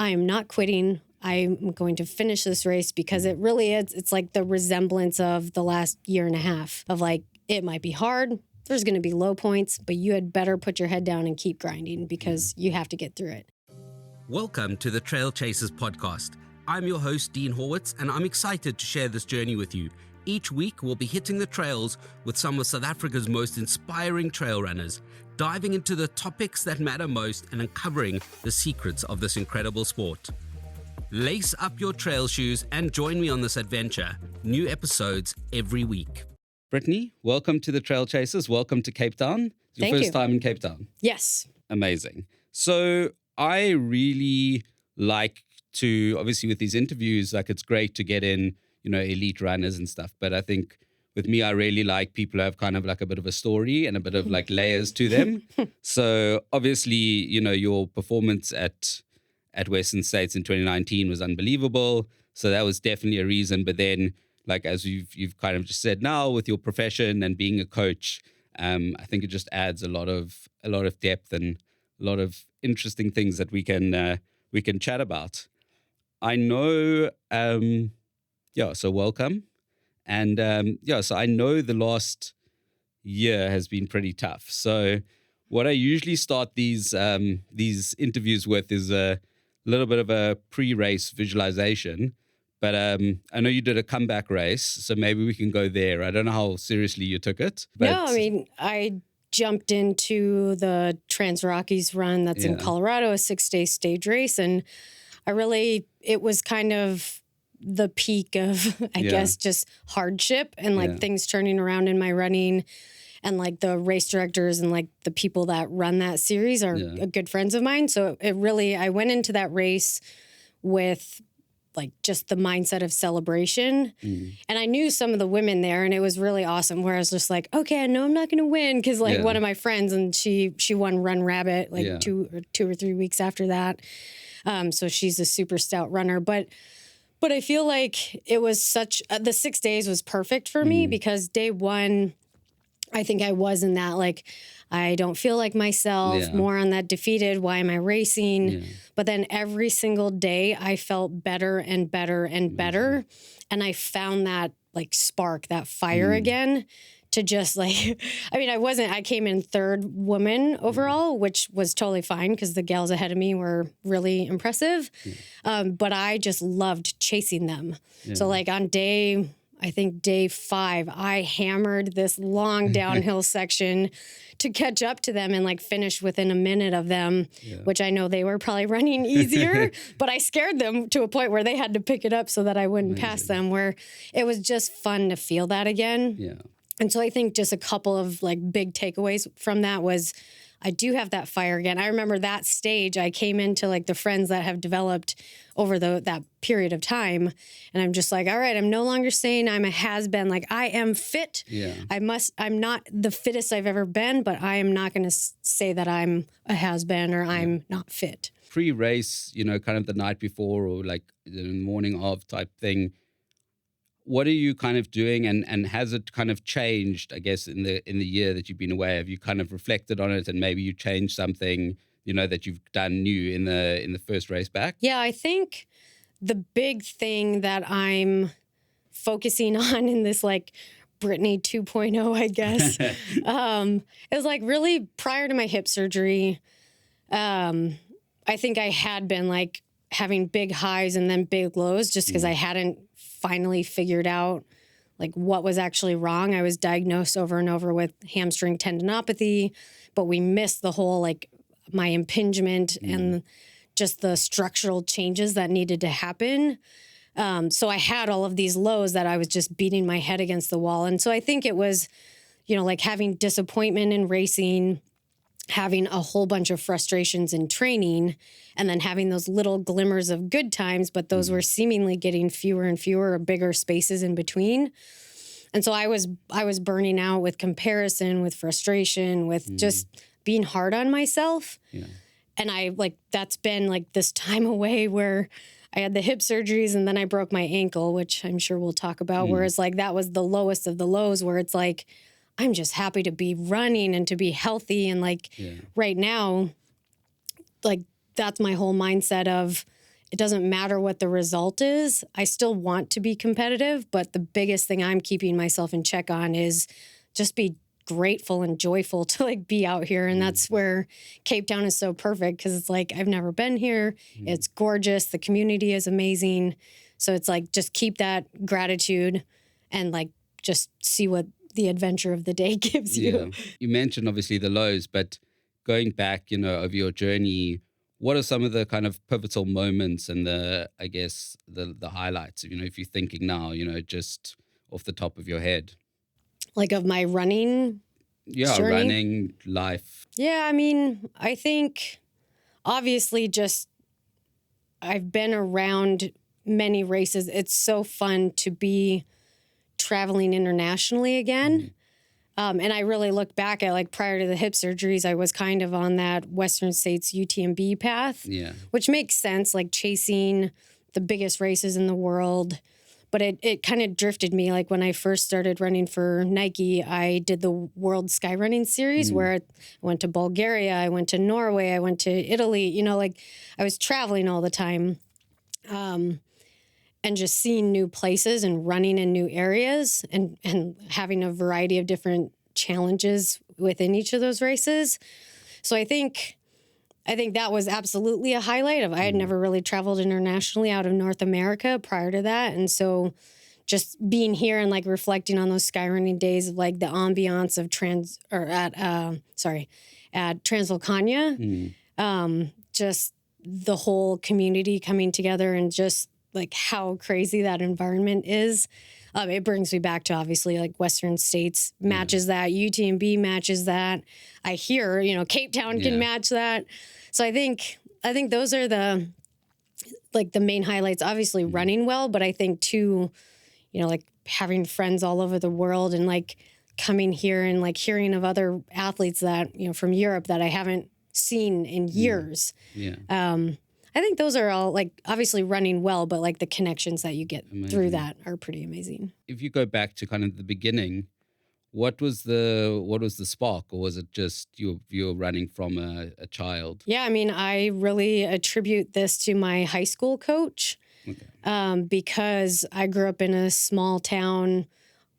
I am not quitting. I'm going to finish this race because it really is. It's like the resemblance of the last year and a half of like, it might be hard. There's going to be low points, but you had better put your head down and keep grinding because you have to get through it. Welcome to the Trail Chasers podcast. I'm your host, Dean Horwitz, and I'm excited to share this journey with you. Each week, we'll be hitting the trails with some of South Africa's most inspiring trail runners, diving into the topics that matter most and uncovering the secrets of this incredible sport. Lace up your trail shoes and join me on this adventure. New episodes every week. Brittany, welcome to the Trail Chasers. Welcome to Cape Town. Your Thank first you. time in Cape Town. Yes. Amazing. So I really like to, obviously with these interviews, like it's great to get in, elite runners and stuff. But I think with me, I really like people who have kind of like a bit of a story and a bit of like layers to them. So obviously, your performance at Western States in 2019 was unbelievable. So that was definitely a reason. But then, like as you've kind of just said now with your profession and being a coach, I think it just adds a lot of depth and a lot of interesting things that we can chat about. I know, so welcome. And so I know the last year has been pretty tough. So what I usually start these interviews with is a little bit of a pre-race visualization. But I know you did a comeback race, so maybe we can go there. I don't know how seriously you took it. But No, I mean, I jumped into the Trans Rockies run that's in Colorado, a 6-day stage race. And it was kind of the peak of, I guess, just hardship and like things turning around in my running. And like the race directors and like the people that run that series are good friends of mine. So I went into that race with like just the mindset of celebration. And I knew some of the women there and it was really awesome where I was just like, okay, I know I'm not going to win. Because like one of my friends and she won Run Rabbit like 2 or 3 weeks after that. So she's a super stout runner. But I feel like it was the 6 days was perfect for me because day one, I think I was in that, like, I don't feel like myself, more on that defeated, why am I racing? Yeah. But then every single day I felt better and better and better. And I found that like spark, that fire again to just like, I came in third woman overall, which was totally fine because the gals ahead of me were really impressive. But I just loved chasing them. Yeah. So like on day 5, I hammered this long downhill section to catch up to them and like finish within a minute of them, which I know they were probably running easier, but I scared them to a point where they had to pick it up so that I wouldn't pass them, where it was just fun to feel that again. Yeah. And so I think just a couple of like big takeaways from that was I do have that fire again. I remember that stage I came into like the friends that have developed over that period of time. And I'm just like, all right, I'm no longer saying I'm a has-been. Like I am fit. Yeah. I'm not the fittest I've ever been, but I am not going to say that I'm a has-been or I'm not fit. Pre-race, kind of the night before or like the morning of type thing. What are you kind of doing and has it kind of changed, I guess, in the year that you've been away? Have you kind of reflected on it and maybe you changed something, that you've done new in the first race back? Yeah, I think the big thing that I'm focusing on in this like Britney 2.0, I guess, is like really prior to my hip surgery, I think I had been like having big highs and then big lows just because I hadn't finally figured out like what was actually wrong. I was diagnosed over and over with hamstring tendinopathy, but we missed the whole like my impingement and just the structural changes that needed to happen. So I had all of these lows that I was just beating my head against the wall. And so I think it was, like having disappointment in racing, having a whole bunch of frustrations in training, and then having those little glimmers of good times, but those were seemingly getting fewer and fewer or bigger spaces in between. And so I was burning out with comparison, with frustration, with just being hard on myself. Yeah. And that's been like this time away where I had the hip surgeries and then I broke my ankle, which I'm sure we'll talk about, whereas like that was the lowest of the lows where it's like, I'm just happy to be running and to be healthy. And like right now, like that's my whole mindset of it doesn't matter what the result is. I still want to be competitive, but the biggest thing I'm keeping myself in check on is just be grateful and joyful to like be out here. And that's where Cape Town is so perfect, because it's like, I've never been here. It's gorgeous. The community is amazing. So it's like, just keep that gratitude and like, just see what the adventure of the day gives you. Yeah. You mentioned obviously the lows, but going back, of your journey, what are some of the kind of pivotal moments and the highlights, if you're thinking now, just off the top of your head? Like of my running journey? Running, life. Yeah, I mean, I think obviously just I've been around many races. It's so fun to be traveling internationally again. And I really look back at like prior to the hip surgeries, I was kind of on that Western States UTMB path, which makes sense, like chasing the biggest races in the world. But it kind of drifted me. Like when I first started running for Nike, I did the World Skyrunning Series where I went to Bulgaria, I went to Norway, I went to Italy, like I was traveling all the time. And just seeing new places and running in new areas and having a variety of different challenges within each of those races. So I think that was absolutely a highlight of I had never really traveled internationally out of North America prior to that. And so just being here and like reflecting on those skyrunning days of like the ambiance of at Transvolcania, just the whole community coming together and just like how crazy that environment is. It brings me back to obviously like Western States matches that, UTMB matches that. I hear, Cape Town can match that. So I think those are the main highlights, obviously running well, but I think too, like having friends all over the world and like coming here and like hearing of other athletes that, from Europe that I haven't seen in years. I think those are all like obviously running well, but like the connections that you get through that are pretty amazing. If you go back to kind of the beginning, what was the spark, or was it just you were running from a child? Yeah, I mean, I really attribute this to my high school coach, because I grew up in a small town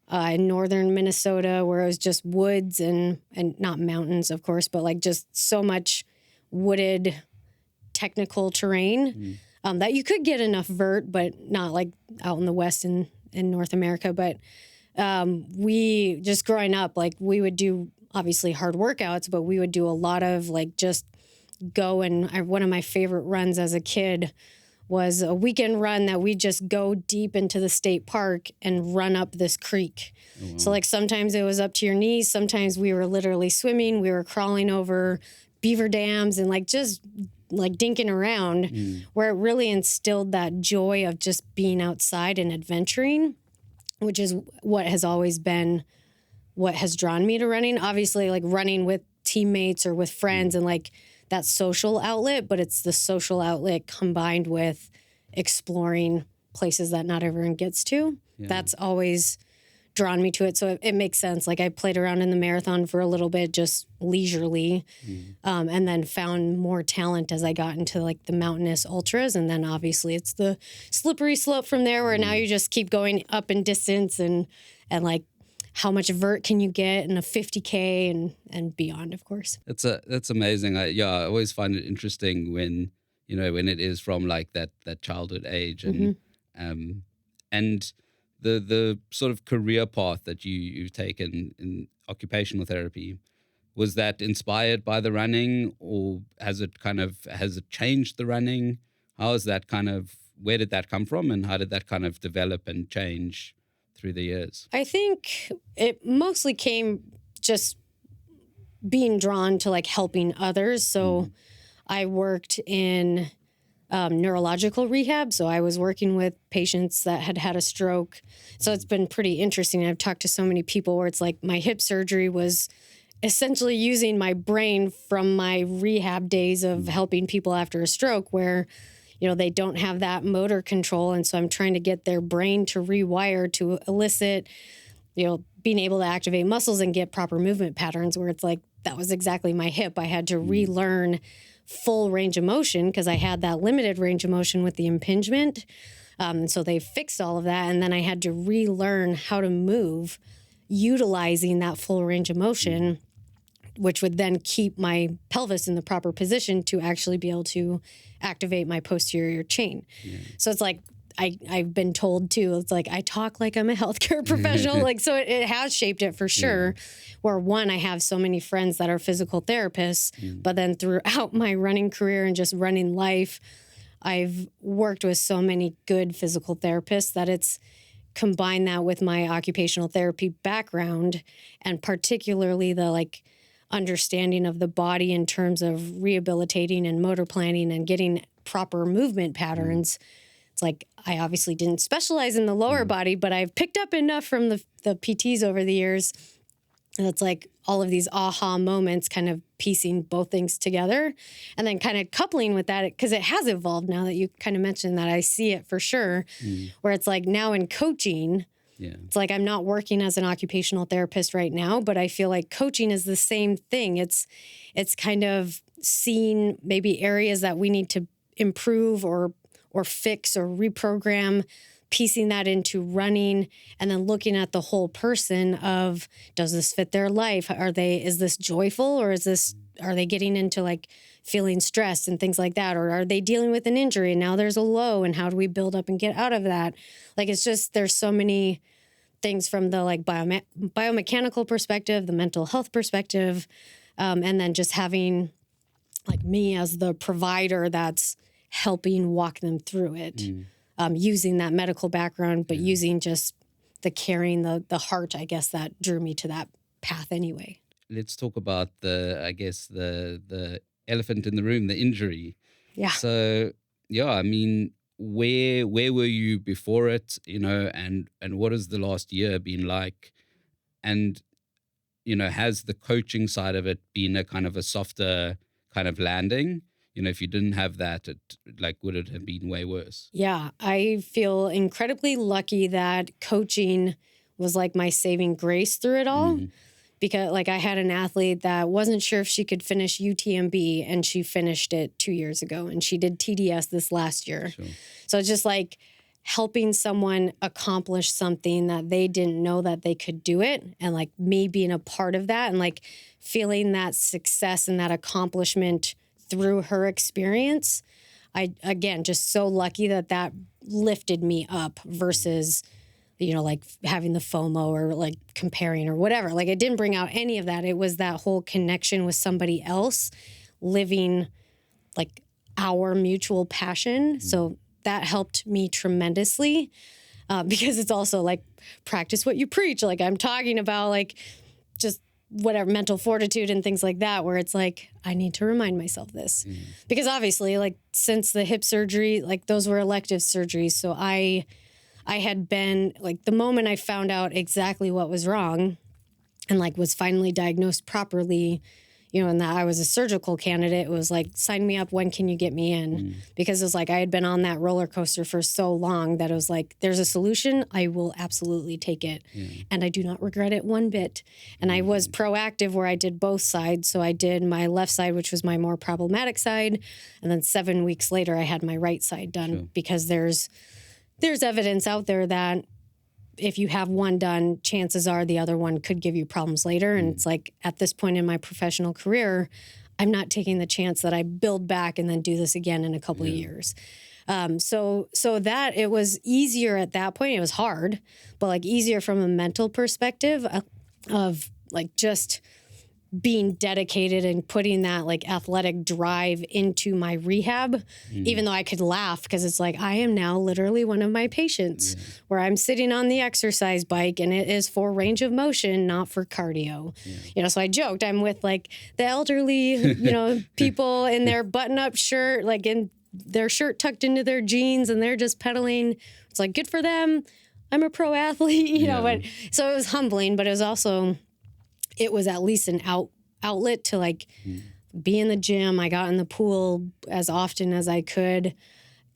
in northern Minnesota where it was just woods and not mountains, of course, but like just so much wooded technical terrain that you could get enough vert, but not like out in the West in North America. But we just growing up, like we would do obviously hard workouts, but we would do a lot of like just go. And one of my favorite runs as a kid was a weekend run that we just go deep into the state park and run up this creek. Oh, wow. So like sometimes it was up to your knees. Sometimes we were literally swimming. We were crawling over beaver dams and like just like dinking around, where it really instilled that joy of just being outside and adventuring, which is what has always been what has drawn me to running. Obviously, like running with teammates or with friends and like that social outlet, but it's the social outlet combined with exploring places that not everyone gets to. Yeah. That's always drawn me to it. So it makes sense. Like I played around in the marathon for a little bit, just leisurely, and then found more talent as I got into like the mountainous ultras. And then obviously it's the slippery slope from there where now you just keep going up in distance and like how much vert can you get in a 50K and beyond, of course. That's amazing. I always find it interesting when it is from like that childhood age and and the sort of career path that you've taken in occupational therapy, was that inspired by the running, or has it changed the running? How is that where did that come from, and how did that kind of develop and change through the years? I think it mostly came just being drawn to like helping others. So I worked in neurological rehab. So I was working with patients that had a stroke. So it's been pretty interesting. I've talked to so many people where it's like my hip surgery was essentially using my brain from my rehab days of helping people after a stroke where, they don't have that motor control. And so I'm trying to get their brain to rewire to elicit, being able to activate muscles and get proper movement patterns, where it's like, that was exactly my hip. I had to relearn full range of motion because I had that limited range of motion with the impingement. So they fixed all of that. And then I had to relearn how to move utilizing that full range of motion, which would then keep my pelvis in the proper position to actually be able to activate my posterior chain. Yeah. So it's like, I've been told too, it's like, I talk like I'm a healthcare professional. Like, so it has shaped it for sure. Yeah. Where one, I have so many friends that are physical therapists, but then throughout my running career and just running life, I've worked with so many good physical therapists that it's combined that with my occupational therapy background and particularly the like understanding of the body in terms of rehabilitating and motor planning and getting proper movement patterns. It's like, I obviously didn't specialize in the lower body, but I've picked up enough from the PTs over the years. And it's like all of these aha moments, kind of piecing both things together and then kind of coupling with that, because it has evolved now that you kind of mentioned that. I see it for sure, where it's like now in coaching, it's like I'm not working as an occupational therapist right now, but I feel like coaching is the same thing. It's kind of seeing maybe areas that we need to improve or fix or reprogram, piecing that into running, and then looking at the whole person of, does this fit their life? Is this joyful, or are they getting into like feeling stressed and things like that? Or are they dealing with an injury and now there's a low, and how do we build up and get out of that? Like, it's just, there's so many things from the like biomechanical perspective, the mental health perspective, and then just having like me as the provider that's helping walk them through it. Using that medical background, but using just the caring, the heart, I guess, that drew me to that path anyway. Let's talk about the elephant in the room, the injury. Yeah. So, I mean, where were you before it, and what has the last year been like? And, has the coaching side of it been a kind of a softer kind of landing? If you didn't have that, would it have been way worse? Yeah, I feel incredibly lucky that coaching was like my saving grace through it all. Because like I had an athlete that wasn't sure if she could finish UTMB, and she finished it 2 years ago, and she did TDS this last year. Sure. So it's just like helping someone accomplish something that they didn't know that they could do it, and like me being a part of that and like feeling that success and that accomplishment through her experience. I, again, just so lucky that lifted me up versus, like having the FOMO or like comparing or whatever. Like, it didn't bring out any of that. It was that whole connection with somebody else living like our mutual passion. So that helped me tremendously, because it's also like practice what you preach. Like, I'm talking about like just whatever, mental fortitude and things like that, where it's like, I need to remind myself this. Because obviously, like, since the hip surgery, like, those were elective surgeries. So I had been, like, the moment I found out exactly what was wrong and, like, was finally diagnosed properly, and that I was a surgical candidate, it was like, sign me up, when can you get me in? Because it was like, I had been on that roller coaster for so long that it was like, there's a solution, I will absolutely take it. And I do not regret it one bit. And I was proactive where I did both sides. So I did my left side, which was my more problematic side. And then 7 weeks later, I had my right side done, because there's evidence out there that if you have one done, chances are the other one could give you problems later. And it's like, at this point in my professional career, I'm not taking the chance that I build back and then do this again in a couple of years. So that it was easier at that point. It was hard, but like easier from a mental perspective of like just being dedicated and putting that like athletic drive into my rehab, even though I could laugh, because it's like, I am now literally one of my patients where I'm sitting on the exercise bike and it is for range of motion, not for cardio. So I joked, I'm with like the elderly, people in their button-up shirt, like in their shirt tucked into their jeans, and they're just pedaling. It's like, good for them. I'm a pro athlete, but so it was humbling, but it was also, it was at least an outlet to like be in the gym. I got in the pool as often as I could.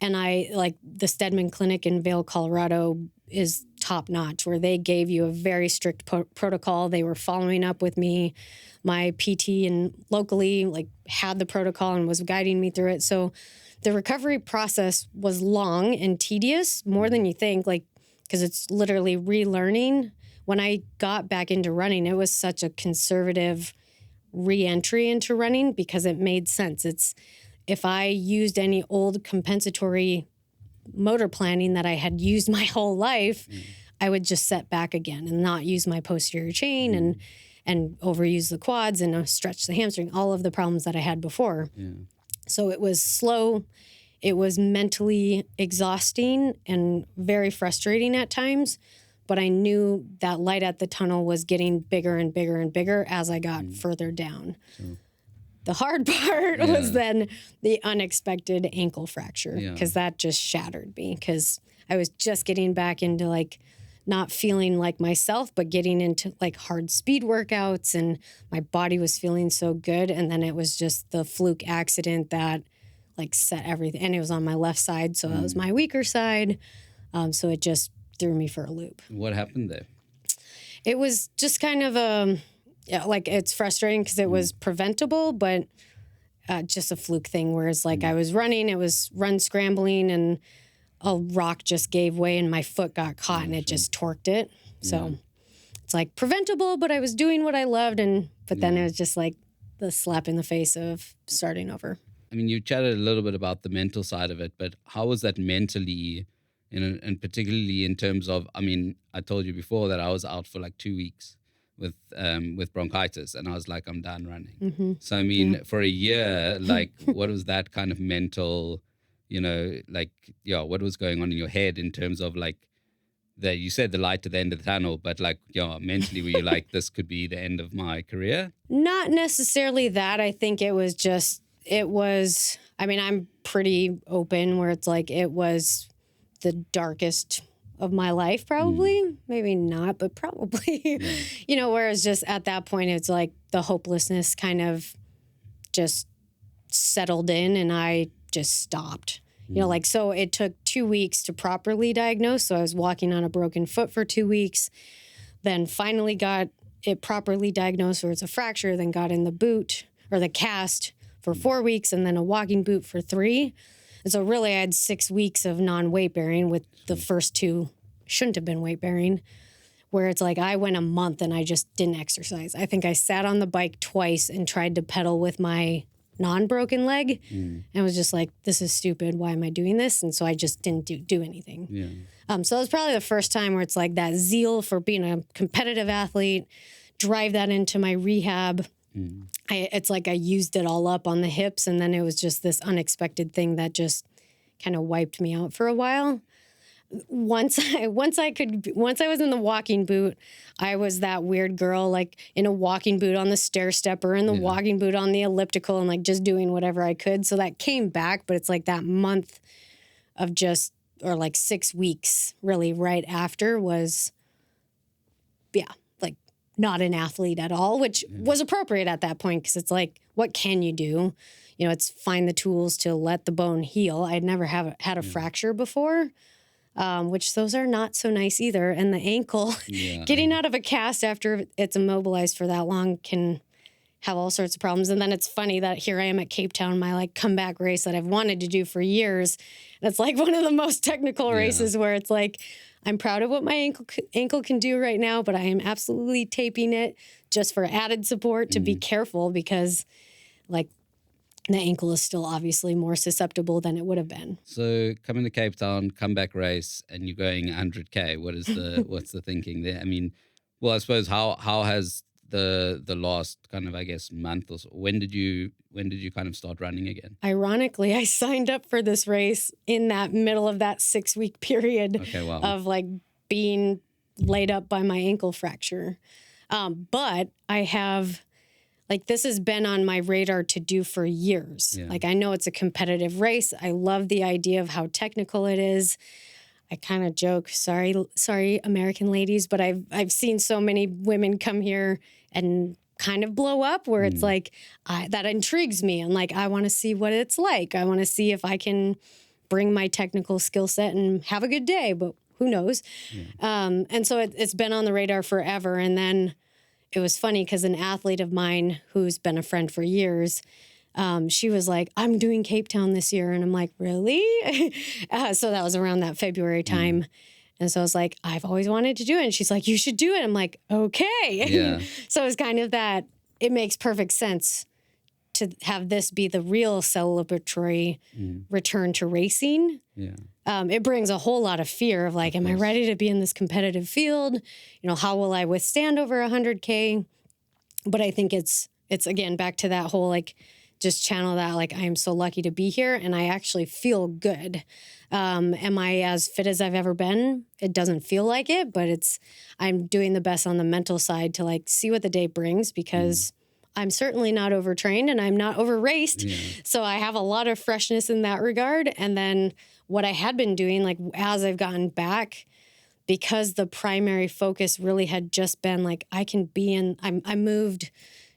And I like the Stedman Clinic in Vail, Colorado is top notch, where they gave you a very strict protocol. They were following up with me. My PT and locally like had the protocol and was guiding me through it. So the recovery process was long and tedious, more than you think, like, because it's literally relearning. When I got back into running, it was such a conservative re-entry into running because it made sense. It's if I used any old compensatory motor planning that I had used my whole life, I would just set back again and not use my posterior chain and overuse the quads and stretch the hamstring, all of the problems that I had before. Yeah. So it was slow. It was mentally exhausting and very frustrating at times. But I knew that light at the tunnel was getting bigger and bigger and bigger as I got further down. Sure. The hard part was then the unexpected ankle fracture, because that just shattered me, because I was just getting back into like not feeling like myself, but getting into like hard speed workouts, and my body was feeling so good. And then it was just the fluke accident that like set everything. And it was on my left side, so that was my weaker side. So it just threw me for a loop. What happened there? It was just kind of like it's frustrating because it was preventable, but just a fluke thing. Whereas like I was running, it was run scrambling, and a rock just gave way and my foot got caught and it just torqued it. So it's like preventable, but I was doing what I loved. But then it was just like the slap in the face of starting over. I mean, you chatted a little bit about the mental side of it, but how was that mentally, and particularly in terms of, I mean, I told you before that I was out for like 2 weeks with bronchitis, and I was like, I'm done running. Mm-hmm. So, I mean, for a year, like, what was that kind of mental, what was going on in your head in terms of like, you said the light at the end of the tunnel, but like, mentally were you like, this could be the end of my career? Not necessarily that. I think I'm pretty open where it's like, it was the darkest of my life, probably. Maybe not, but probably. Whereas just at that point, it's like the hopelessness kind of just settled in and I just stopped. So it took 2 weeks to properly diagnose. So I was walking on a broken foot for 2 weeks, then finally got it properly diagnosed where it's a fracture, then got in the boot or the cast for 4 weeks, and then a walking boot for 3. And so really I had 6 weeks of non-weight bearing, with the first 2 shouldn't have been weight bearing, where it's like I went a month and I just didn't exercise. I think I sat on the bike twice and tried to pedal with my non-broken leg and was just like, this is stupid. Why am I doing this? And so I just didn't do anything. Yeah. So it was probably the first time where it's like that zeal for being a competitive athlete, drive that into my rehab. It's like I used it all up on the hips, and then it was just this unexpected thing that just kind of wiped me out for a while. Once I was in the walking boot, I was that weird girl, like in a walking boot on the stair step or in the walking boot on the elliptical, and like just doing whatever I could. So that came back, but it's like that month of or like 6 weeks really right after was, like not an athlete at all, which was appropriate at that point, because it's like, what can you do? It's find the tools to let the bone heal. I'd never had a fracture before. Which those are not so nice either. And the ankle, getting out of a cast after it's immobilized for that long can have all sorts of problems. And then it's funny that here I am at Cape Town, my like comeback race that I've wanted to do for years. And it's like one of the most technical races where it's like, I'm proud of what my ankle can do right now, but I am absolutely taping it just for added support to be careful, because like the ankle is still obviously more susceptible than it would have been. So coming to Cape Town, comeback race, and you're going 100K. What's the thinking there? I mean, well, I suppose how has the last kind of, I guess, month or so, when did you kind of start running again? Ironically, I signed up for this race in that middle of that 6 week period of like being laid up by my ankle fracture. But I have, like, this has been on my radar to do for years. Yeah. Like, I know it's a competitive race. I love the idea of how technical it is. I kind of joke, sorry, American ladies, but I've seen so many women come here and kind of blow up, where it's like, that intrigues me. And like, I want to see what it's like. I want to see if I can bring my technical skill set and have a good day. But who knows? And so it's been on the radar forever. And then it was funny because an athlete of mine who's been a friend for years, she was like, I'm doing Cape Town this year. And I'm like, really? So that was around that February time. And so I was like, I've always wanted to do it. And she's like, you should do it. I'm like, okay. Yeah. So it's kind of that, it makes perfect sense to have this be the real celebratory return to racing. Yeah. It brings a whole lot of fear of like, am I ready to be in this competitive field? You know, how will I withstand over 100K? But I think it's again, back to that whole, like, just channel that, like, I am so lucky to be here and I actually feel good. Am I as fit as I've ever been? It doesn't feel like it, but I'm doing the best on the mental side to like see what the day brings, because I'm certainly not overtrained and I'm not over-raced. Yeah. So I have a lot of freshness in that regard. And then what I had been doing, like, as I've gotten back, because the primary focus really had just been like, I moved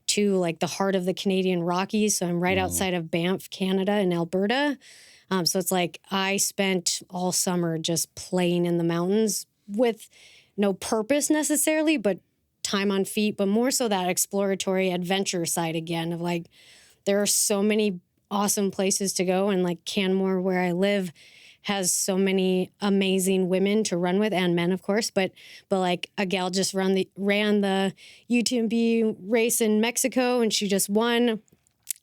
to like the heart of the Canadian Rockies. So I'm right outside of Banff, Canada, in Alberta. So it's like I spent all summer just playing in the mountains with no purpose necessarily, but time on feet, but more so that exploratory adventure side again of like, there are so many awesome places to go. And like Canmore, where I live, has so many amazing women to run with, and men, of course. But like a gal just ran the UTMB race in Mexico, and she just won.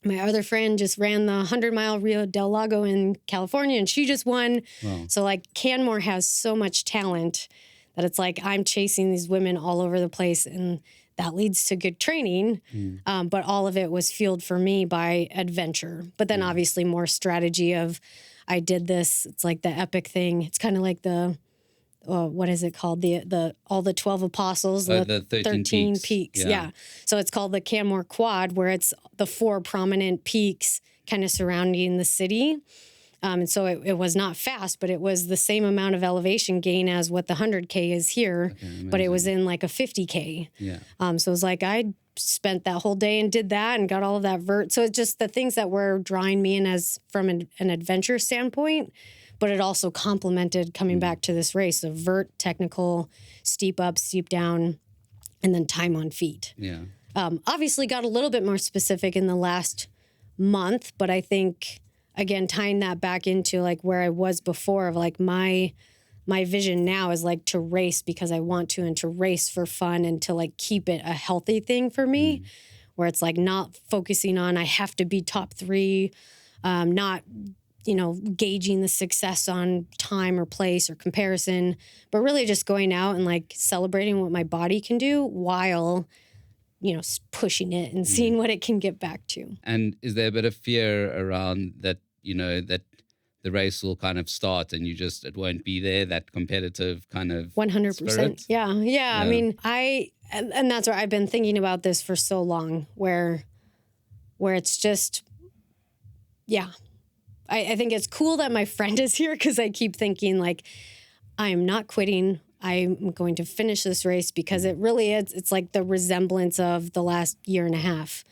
My other friend just ran the 100-mile Rio del Lago in California, and she just won. Wow. So like Canmore has so much talent that it's like I'm chasing these women all over the place, and that leads to good training. But all of it was fueled for me by adventure. But then obviously more strategy of, I did this. It's like the epic thing. It's kind of like the, what is it called? All the 12 apostles, the 13 peaks. Yeah. So it's called the Canmore Quad, where it's the 4 prominent peaks kind of surrounding the city. And so it was not fast, but it was the same amount of elevation gain as what the 100K is here, but it was in like a 50K. Yeah. So it was like I spent that whole day and did that and got all of that vert. So it's just the things that were drawing me in as from an adventure standpoint, but it also complemented coming back to this race of vert, technical, steep up, steep down, and then time on feet. Yeah. Obviously got a little bit more specific in the last month, but I think, again, tying that back into like where I was before of like my vision now is like to race because I want to, and to race for fun, and to like keep it a healthy thing for me, where it's like not focusing on I have to be top 3, not, gauging the success on time or place or comparison, but really just going out and like celebrating what my body can do while, pushing it and seeing what it can get back to. And is there a bit of fear around that, that the race will kind of start and it won't be there, that competitive kind of 100%. Spirit? Yeah. I mean, and that's where I've been thinking about this for so long, where it's just, I think it's cool that my friend is here, because I keep thinking like, I am not quitting. I'm going to finish this race, because it really is. It's like the resemblance of the last year and a half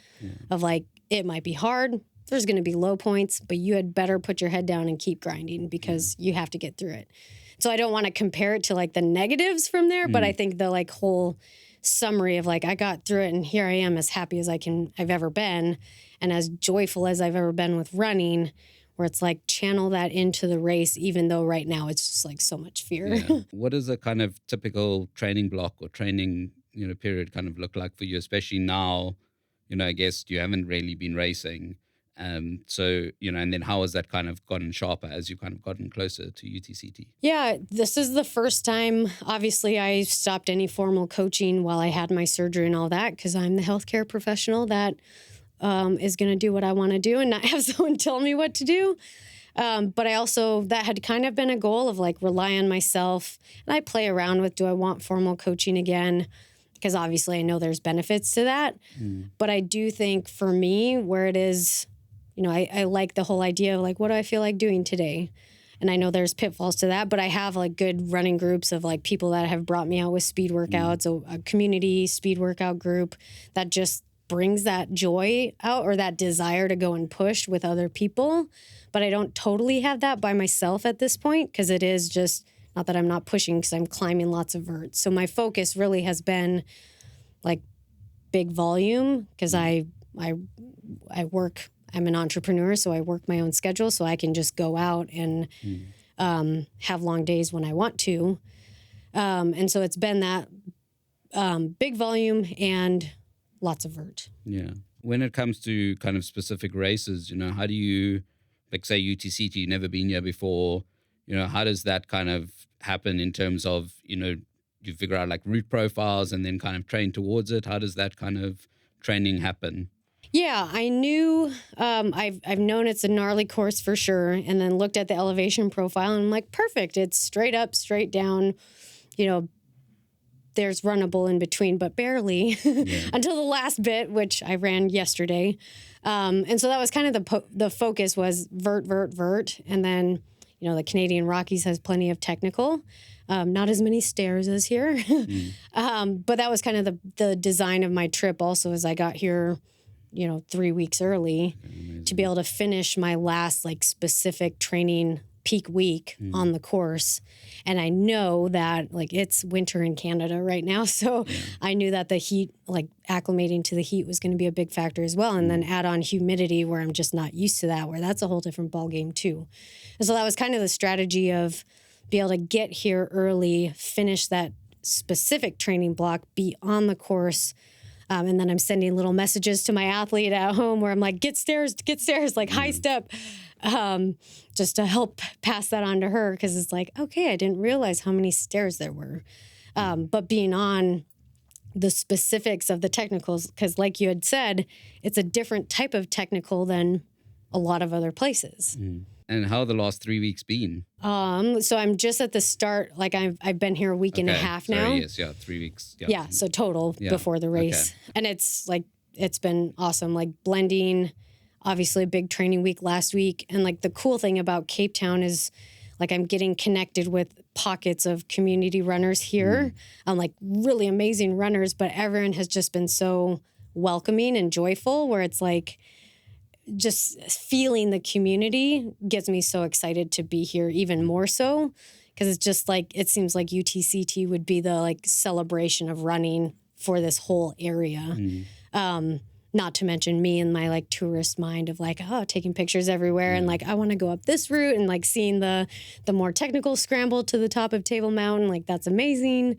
of like, it might be hard. There's going to be low points, but you had better put your head down and keep grinding, because you have to get through it. So I don't want to compare it to like the negatives from there, but I think the like whole summary of like, I got through it and here I am as happy as I've ever been, and as joyful as I've ever been with running, where it's like channel that into the race, even though right now it's just like so much fear. Yeah. What does a kind of typical training block or training, period kind of look like for you, especially now, I guess you haven't really been racing. So, and then how has that kind of gotten sharper as you've kind of gotten closer to UTCT? Yeah, this is the first time, obviously, I stopped any formal coaching while I had my surgery and all that, because I'm the healthcare professional that is going to do what I want to do and not have someone tell me what to do. But I also, that had kind of been a goal of like rely on myself. And I play around with, do I want formal coaching again? Because obviously I know there's benefits to that. But I do think for me, where it is, I like the whole idea of like, what do I feel like doing today? And I know there's pitfalls to that, but I have like good running groups of like people that have brought me out with speed workouts, a community speed workout group that just brings that joy out, or that desire to go and push with other people. But I don't totally have that by myself at this point, because it is just Not that I'm not pushing because I'm climbing lots of verts. So my focus really has been like big volume because I work, I'm an entrepreneur, so I work my own schedule so I can just go out and have long days when I want to. And so it's been that big volume and lots of vert. Yeah. When it comes to kind of specific races, you know, how do you, like say UTCT, you've never been here before, you know, how does that kind of happen in terms of, you know, you figure out like route profiles and then kind of train towards it? How does that kind of training happen? Yeah, I knew, I've known it's a gnarly course for sure, and then looked at the elevation profile and I'm like, perfect. It's straight up, straight down, you know, there's runnable in between, but barely until the last bit, which I ran yesterday. And so that was kind of the focus was vert, vert, vert. And then, you know, the Canadian Rockies has plenty of technical, not as many stairs as here. But that was kind of the design of my trip also as I got here, you know, 3 weeks early to be able to finish my last like specific training peak week on the course. And I know that like it's winter in Canada right now. So I knew that the heat, like acclimating to the heat was going to be a big factor as well. And then add on humidity where I'm just not used to that, where that's a whole different ballgame too. And so that was kind of the strategy of be able to get here early, finish that specific training block, be on the course. And then I'm sending little messages to my athlete at home where I'm like, get stairs, like high step, just to help pass that on to her. Because it's like, okay, I didn't realize how many stairs there were. But being on the specifics of the technicals, because like you had said, it's a different type of technical than a lot of other places. And how the last 3 weeks been? So I'm just at the start. Like I've been here a week and a half now. Yes, 3 weeks. Yeah, so total before the race. Okay. And it's like, it's been awesome. Like blending, obviously a big training week last week. And like the cool thing about Cape Town is like I'm getting connected with pockets of community runners here. Like really amazing runners, but everyone has just been so welcoming and joyful where it's like, just feeling the community gets me so excited to be here even more so because it's just like it seems like UTCT would be the like celebration of running for this whole area. Not to mention me and my like tourist mind of like, oh, taking pictures everywhere and like I want to go up this route and like seeing the more technical scramble to the top of Table Mountain, like that's amazing.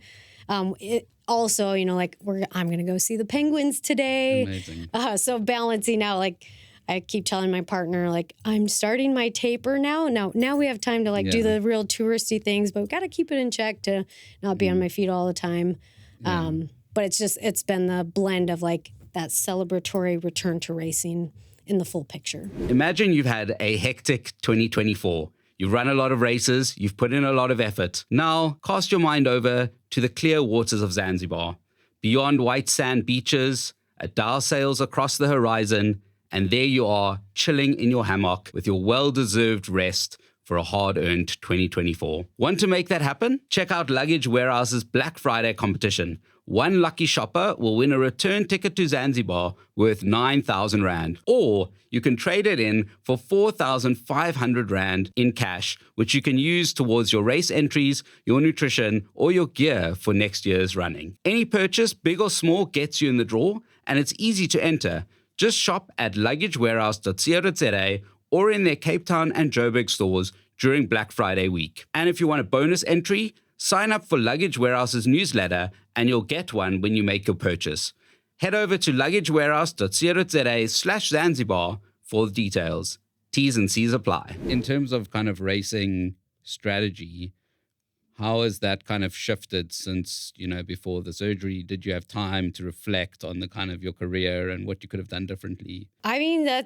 It also, you know, like I'm gonna go see the penguins today. Amazing. So balancing out like. I keep telling my partner, like, I'm starting my taper now. Now we have time to, like, do the real touristy things, but we've got to keep it in check to not be on my feet all the time. But it's been the blend of, like, that celebratory return to racing in the full picture. Imagine you've had a hectic 2024. You've run a lot of races. You've put in a lot of effort. Now, cast your mind over to the clear waters of Zanzibar. Beyond white sand beaches, a dial sails across the horizon, and there you are, chilling in your hammock with your well-deserved rest for a hard-earned 2024. Want to make that happen? Check out Luggage Warehouse's Black Friday competition. One lucky shopper will win a return ticket to Zanzibar worth 9,000 Rand. Or you can trade it in for 4,500 Rand in cash, which you can use towards your race entries, your nutrition, or your gear for next year's running. Any purchase, big or small, gets you in the draw, and it's easy to enter. Just shop at luggagewarehouse.co.za or in their Cape Town and Joburg stores during Black Friday week. And if you want a bonus entry, sign up for Luggage Warehouse's newsletter and you'll get one when you make your purchase. Head over to luggagewarehouse.co.za/Zanzibar for the details. T's and C's apply. In terms of kind of racing strategy, how has that kind of shifted since, you know, before the surgery? Did you have time to reflect on the kind of your career and what you could have done differently? I mean, I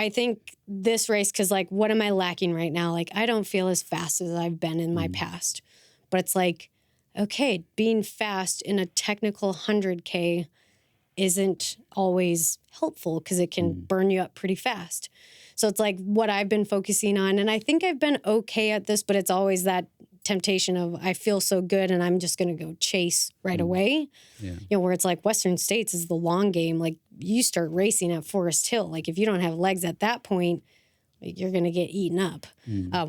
think this race, because like, what am I lacking right now? Like, I don't feel as fast as I've been in my past. But it's like, okay, being fast in a technical 100K isn't always helpful because it can burn you up pretty fast. So it's like what I've been focusing on. And I think I've been okay at this, but it's always that temptation of I feel so good and I'm just going to go chase right away. You know, where it's like Western States is the long game. Like you start racing at Forest Hill. Like if you don't have legs at that point, you're going to get eaten up.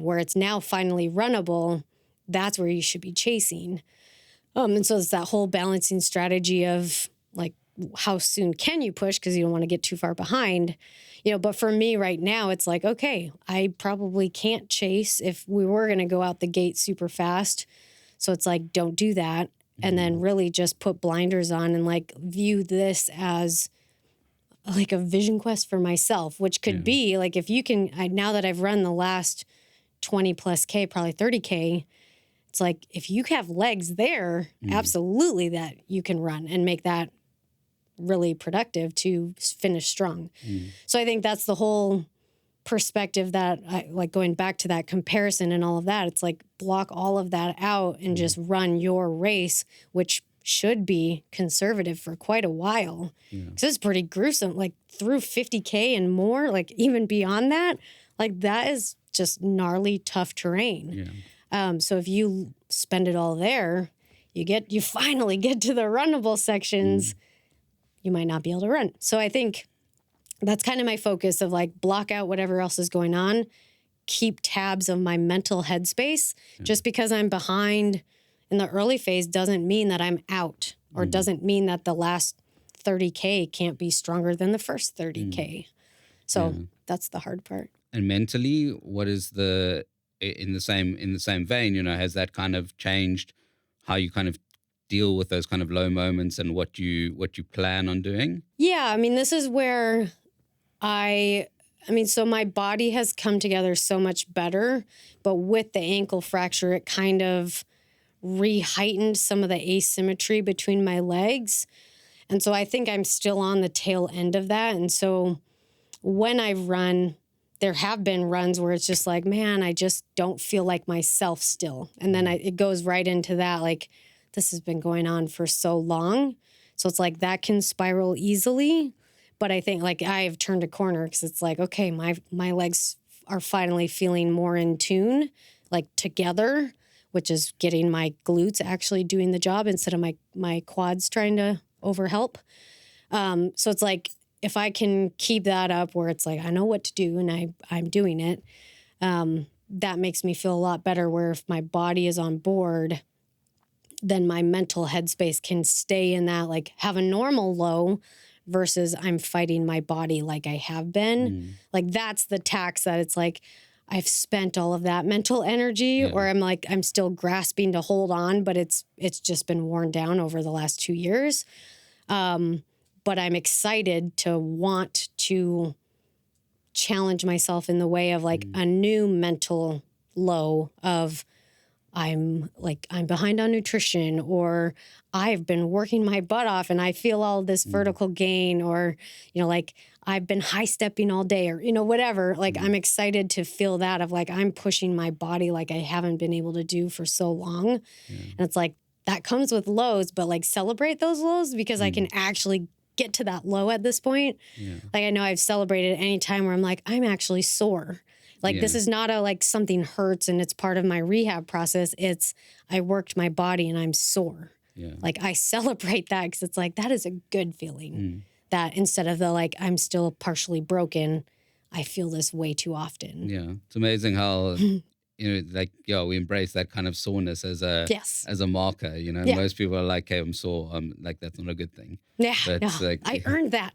Where it's now finally runnable, that's where you should be chasing. And so it's that whole balancing strategy of like, how soon can you push? Because you don't want to get too far behind, but for me right now, it's like, okay, I probably can't chase if we were going to go out the gate super fast. So it's like, don't do that. And then really just put blinders on and like view this as like a vision quest for myself, which could be like, if you can, now that I've run the last 20 plus K, probably 30K, it's like, if you have legs there, absolutely that you can run and make that really productive to finish strong. So I think that's the whole perspective that I like, going back to that comparison and all of that. It's like, block all of that out and just run your race, which should be conservative for quite a while. Because it's pretty gruesome, like through 50K and more, like even beyond that, like that is just gnarly, tough terrain. So if you spend it all there, you finally get to the runnable sections, you might not be able to run. So I think that's kind of my focus of like, block out whatever else is going on, keep tabs of my mental headspace. Just because I'm behind in the early phase doesn't mean that I'm out, or doesn't mean that the last 30K can't be stronger than the first 30K. So that's the hard part. And mentally, what is in the same vein, has that kind of changed how you kind of deal with those kind of low moments and what you plan on doing? Yeah, I mean, this is where so my body has come together so much better, but with the ankle fracture, it kind of re-heightened some of the asymmetry between my legs. And so I think I'm still on the tail end of that. And so when I run, there have been runs where it's just like, man, I just don't feel like myself still. And then it goes right into that, like, this has been going on for so long. So it's like that can spiral easily. But I think like I've turned a corner, because it's like, okay, my legs are finally feeling more in tune, like together, which is getting my glutes actually doing the job instead of my quads trying to overhelp. So it's like, if I can keep that up where it's like, I know what to do and I'm doing it, that makes me feel a lot better, where if my body is on board, then my mental headspace can stay in that, like have a normal low versus I'm fighting my body like I have been. Like that's the tax that it's like, I've spent all of that mental energy, or I'm still grasping to hold on, but it's just been worn down over the last 2 years. But I'm excited to want to challenge myself in the way of like a new mental low of I'm behind on nutrition, or I've been working my butt off and I feel all this vertical gain, or, like I've been high stepping all day, or, whatever. Like I'm excited to feel that of like, I'm pushing my body like I haven't been able to do for so long. And it's like, that comes with lows, but like celebrate those lows, because I can actually get to that low at this point. Like I know I've celebrated any time where I'm like, I'm actually sore. Like this is not like something hurts and it's part of my rehab process. It's I worked my body and I'm sore. Like I celebrate that, because it's like, that is a good feeling. That instead of the like, I'm still partially broken, I feel this way too often. Yeah. It's amazing how, we embrace that kind of soreness as a marker, Most people are like, hey, I'm sore. Like, that's not a good thing. Yeah. But like, I earned that.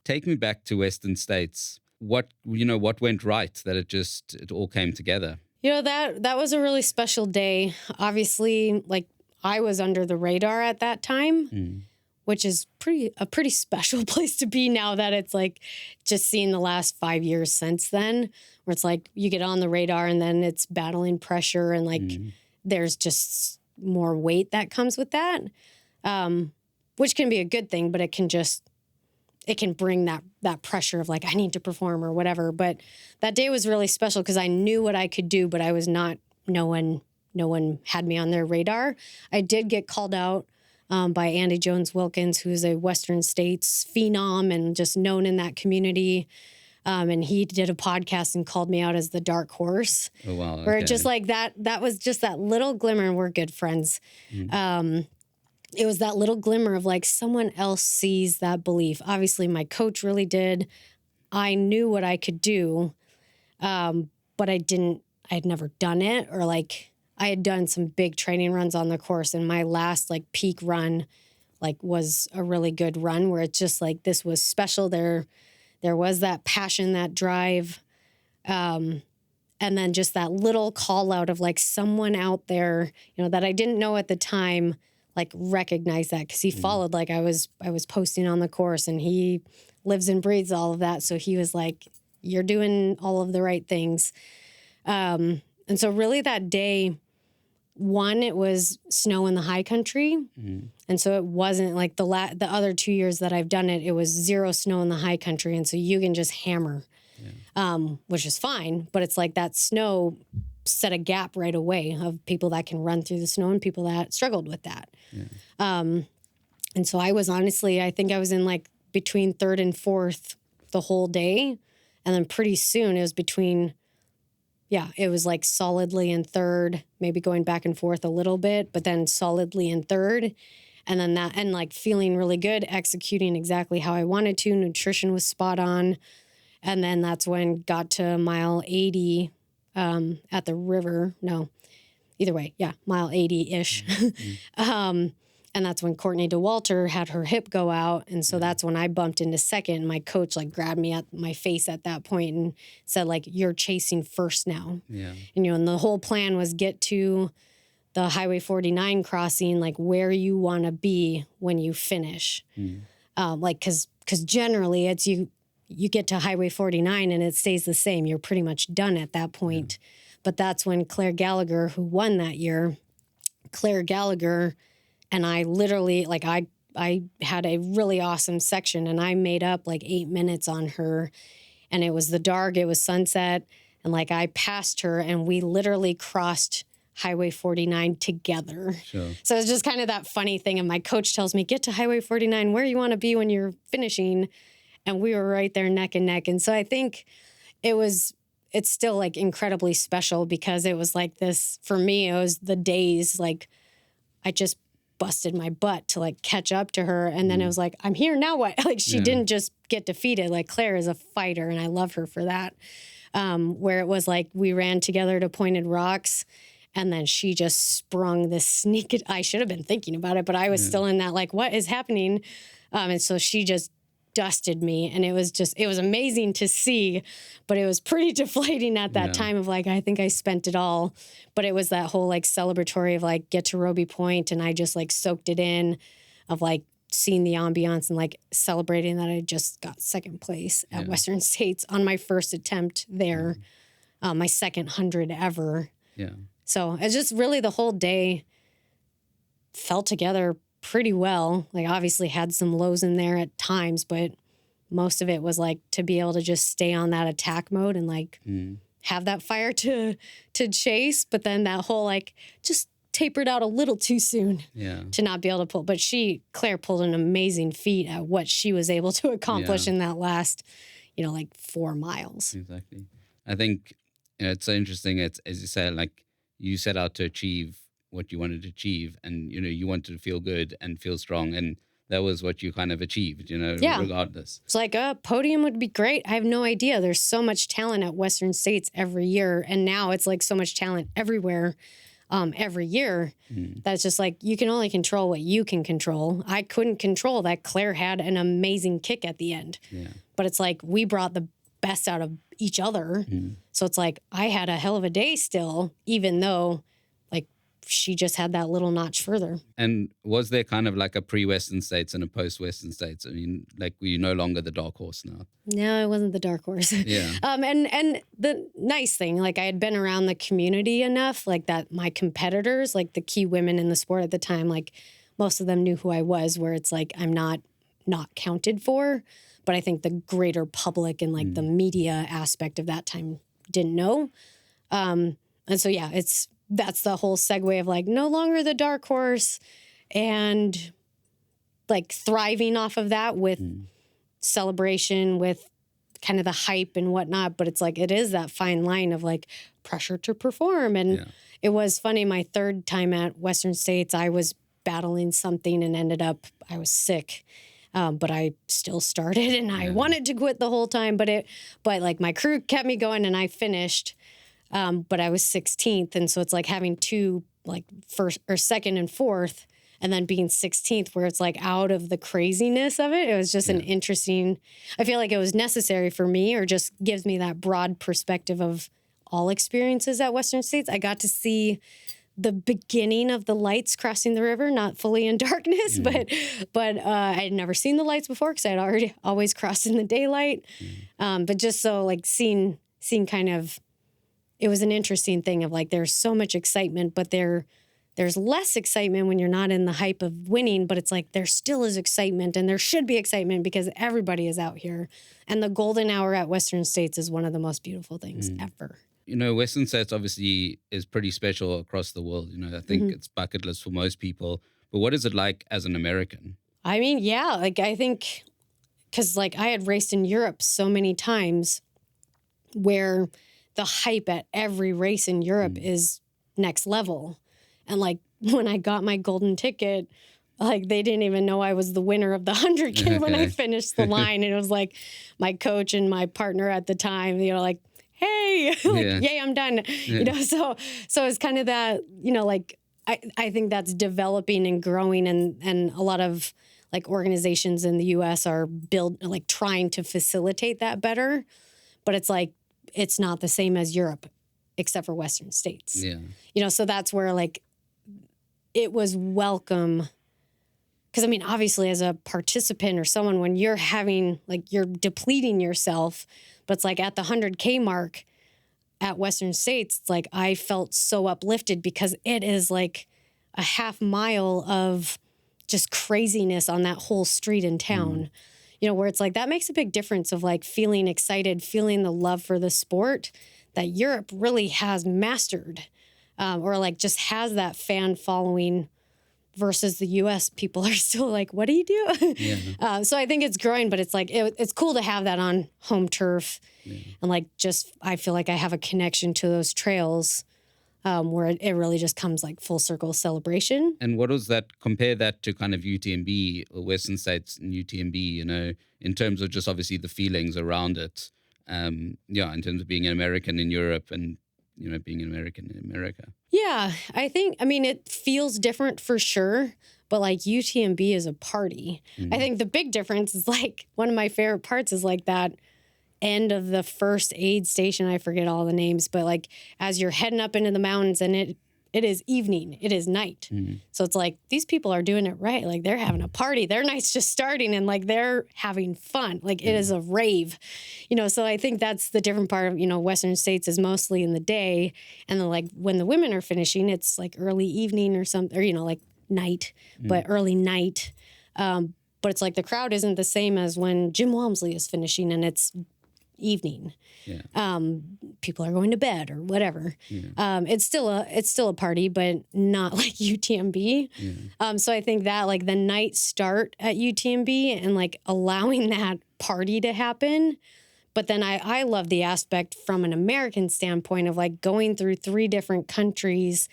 Take me back to Western States. What went right that it all came together? That was a really special day. Obviously, like I was under the radar at that time, which is a pretty special place to be now that it's like just seeing the last 5 years since then, where it's like you get on the radar and then it's battling pressure and like there's just more weight that comes with that, which can be a good thing, but it can bring that pressure of like, I need to perform or whatever. But that day was really special because I knew what I could do, but I was not, no one had me on their radar. I did get called out by Andy Jones Wilkins, who's a Western States phenom and just known in that community. And he did a podcast and called me out as the dark horse. Oh, wow. Where just like that was just that little glimmer, and we're good friends. It was that little glimmer of like someone else sees that belief. Obviously, my coach really did. I knew what I could do, But I'd never done it, or like I had done some big training runs on the course, and my last like peak run like was a really good run where it's just like, this was special. There was that passion, that drive. And then just that little call out of like someone out there, you know, that I didn't know at the time, like recognized that, because he followed, like I was posting on the course, and he lives and breathes all of that. So he was like, you're doing all of the right things. And so really that day, one, it was snow in the high country. And so it wasn't like the other 2 years that I've done it, it was 0 snow in the high country. And so you can just hammer, which is fine. But it's like that snow set a gap right away of people that can run through the snow and people that struggled with that. And so I was honestly, I think I was in like between 3rd and 4th the whole day. And then pretty soon it was between, it was like solidly in 3rd, maybe going back and forth a little bit, but then solidly in 3rd. And then that, and like feeling really good, executing exactly how I wanted to. Nutrition was spot on. And then that's when got to mile 80 at the river. No, either way. Yeah, mile 80-ish. And that's when Courtney DeWalter had her hip go out. And so that's when I bumped into second. My coach like grabbed me at my face at that point and said like, you're chasing first now. And, you know, and the whole plan was get to the Highway 49 crossing, like where you want to be when you finish. Like, cause generally it's you get to Highway 49 and it stays the same. You're pretty much done at that point. But that's when Claire Gallagher, who won that year, Claire Gallagher, and I literally, like, I had a really awesome section, and I made up like 8 minutes on her, and it was the dark, it was sunset, and like I passed her, and we literally crossed Highway 49 together. So it's just kind of that funny thing. And my coach tells me, get to Highway 49, where you want to be when you're finishing. And we were right there neck and neck. And so I think it's still like incredibly special, because it was like this, for me, it was the days, like I just busted my butt to like catch up to her. And then it was like, I'm here, now what? Like she didn't just get defeated. Like Claire is a fighter, and I love her for that. Where it was like we ran together to Pointed Rocks, and then she just sprung this sneak. I should have been thinking about it, but I was still in that like, what is happening? And so she just dusted me, and it was amazing to see, but it was pretty deflating at that time of like, I think I spent it all. But it was that whole like celebratory of like, get to Roby Point, and I just like soaked it in, of like seeing the ambiance and like celebrating that I just got second place at Western States on my first attempt there, my second 100 ever. So it's just really, the whole day fell together pretty well. Like obviously had some lows in there at times, but most of it was like to be able to just stay on that attack mode and like have that fire to chase. But then that whole like just tapered out a little too soon to not be able to pull. But Claire pulled an amazing feat at what she was able to accomplish in that last, like 4 miles. Exactly. I think it's so interesting. It's, as you said, like you set out to achieve what you wanted to achieve, and you wanted to feel good and feel strong, and that was what you kind of achieved, regardless. It's like a podium would be great. I have no idea. There's so much talent at Western States every year, and now it's like so much talent everywhere every year. That's just like, you can only control what you can control. I couldn't control that Claire had an amazing kick at the end, but it's like we brought the best out of each other. So it's like I had a hell of a day still, even though she just had that little notch further. And was there kind of like a pre-Western States and a post-Western States? I mean, like, were you no longer the dark horse now? No, I wasn't the dark horse. And the nice thing, like I had been around the community enough, like that my competitors, like the key women in the sport at the time, like most of them knew who I was, where it's like I'm not counted for. But I think the greater public and like the media aspect of that time didn't know. And so, that's the whole segue of like no longer the dark horse, and like thriving off of that with celebration, with kind of the hype and whatnot. But it's like, it is that fine line of like pressure to perform. And it was funny, my 3rd time at Western States, I was battling something and ended up, I was sick. But I still started, and I wanted to quit the whole time, but like my crew kept me going, and I finished. But I was 16th, and so it's like having two, like first or second and fourth, and then being 16th, where it's like out of the craziness of it. It was just an interesting. I feel like it was necessary for me, or just gives me that broad perspective of all experiences at Western States. I got to see the beginning of the lights crossing the river, not fully in darkness, but I had never seen the lights before because I'd always crossed in the daylight. But just so like seeing kind of, it was an interesting thing of like, there's so much excitement, but there's less excitement when you're not in the hype of winning, but it's like there still is excitement, and there should be excitement because everybody is out here. And the golden hour at Western States is one of the most beautiful things ever. You know, Western States obviously is pretty special across the world. You know, I think it's bucket list for most people. But what is it like as an American? I mean, yeah, like I think, because like I had raced in Europe so many times where the hype at every race in Europe is next level. And like when I got my golden ticket, like they didn't even know I was the winner of the 100K when I finished the line. And it was like my coach and my partner at the time, you know, like, hey, like, yay, I'm done. You know, so it's kind of that, you know, like I think that's developing and growing, and a lot of like organizations in the US are trying to facilitate that better. But it's like, it's not the same as Europe, except for Western States. Yeah. You know, so that's where like it was welcome. Because I mean, obviously as a participant or someone, when you're having, like you're depleting yourself, but it's like at the 100K mark at Western States, it's like I felt so uplifted because it is like a half mile of just craziness on that whole street in town. You know, where it's like that makes a big difference of like feeling excited, feeling the love for the sport that Europe really has mastered, or like just has that fan following. Versus the U.S., people are still like, what do you do? So I think it's growing, but it's like, it's cool to have that on home turf. And like, just, I feel like I have a connection to those trails where it really just comes like full circle celebration. And what was that, compare that to kind of UTMB or Western States and UTMB, you know, in terms of just obviously the feelings around it. In terms of being an American in Europe and, you know, being an American in America. Yeah, I mean, it feels different for sure, but like UTMB is a party. I think the big difference is like one of my favorite parts is like that end of the first aid station. I forget all the names, but like as you're heading up into the mountains and it is evening, it is night. So it's like these people are doing it right. Like they're having a party. Their night's just starting and like they're having fun. Like it is a rave, you know. So I think that's the different part of, you know, Western States is mostly in the day, and then like when the women are finishing, it's like early evening or something, or you know, like night, but early night. But it's like the crowd isn't the same as when Jim Walmsley is finishing and it's evening. People are going to bed or whatever. It's still a party, but not like UTMB. So I think that like the night start at UTMB and like allowing that party to happen. But then I love the aspect from an American standpoint of like going through 3 different countries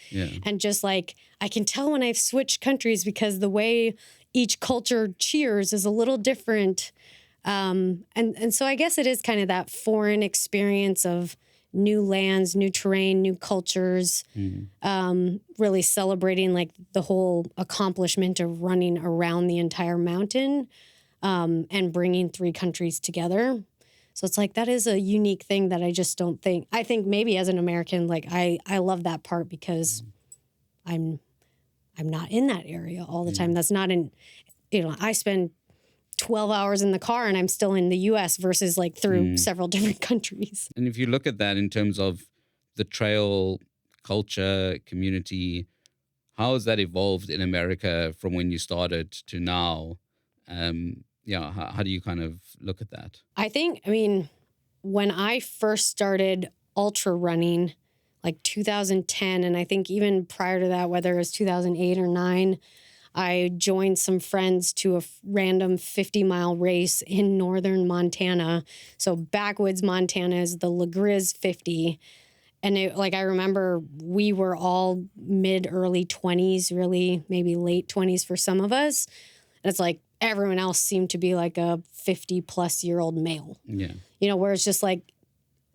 and just like I can tell when I've switched countries because the way each culture cheers is a little different. And so I guess it is kind of that foreign experience of new lands, new terrain, new cultures, really celebrating like the whole accomplishment of running around the entire mountain, and bringing 3 countries together. So it's like, that is a unique thing that I just don't think, I think maybe as an American, like I love that part because I'm not in that area all the time. That's not in, you know, I spend 12 hours in the car and I'm still in the US versus like through several different countries. And if you look at that in terms of the trail culture, community, how has that evolved in America from when you started to now? How do you kind of look at that? I mean, when I first started ultra running, like 2010, and I think even prior to that, whether it was 2008 or 9, I joined some friends to a random 50-mile race in northern Montana. So backwoods Montana is the LaGriz 50. And I remember we were all mid-early 20s, really maybe late 20s for some of us. And it's like everyone else seemed to be like a 50-plus-year-old male. Yeah. You know, where it's just like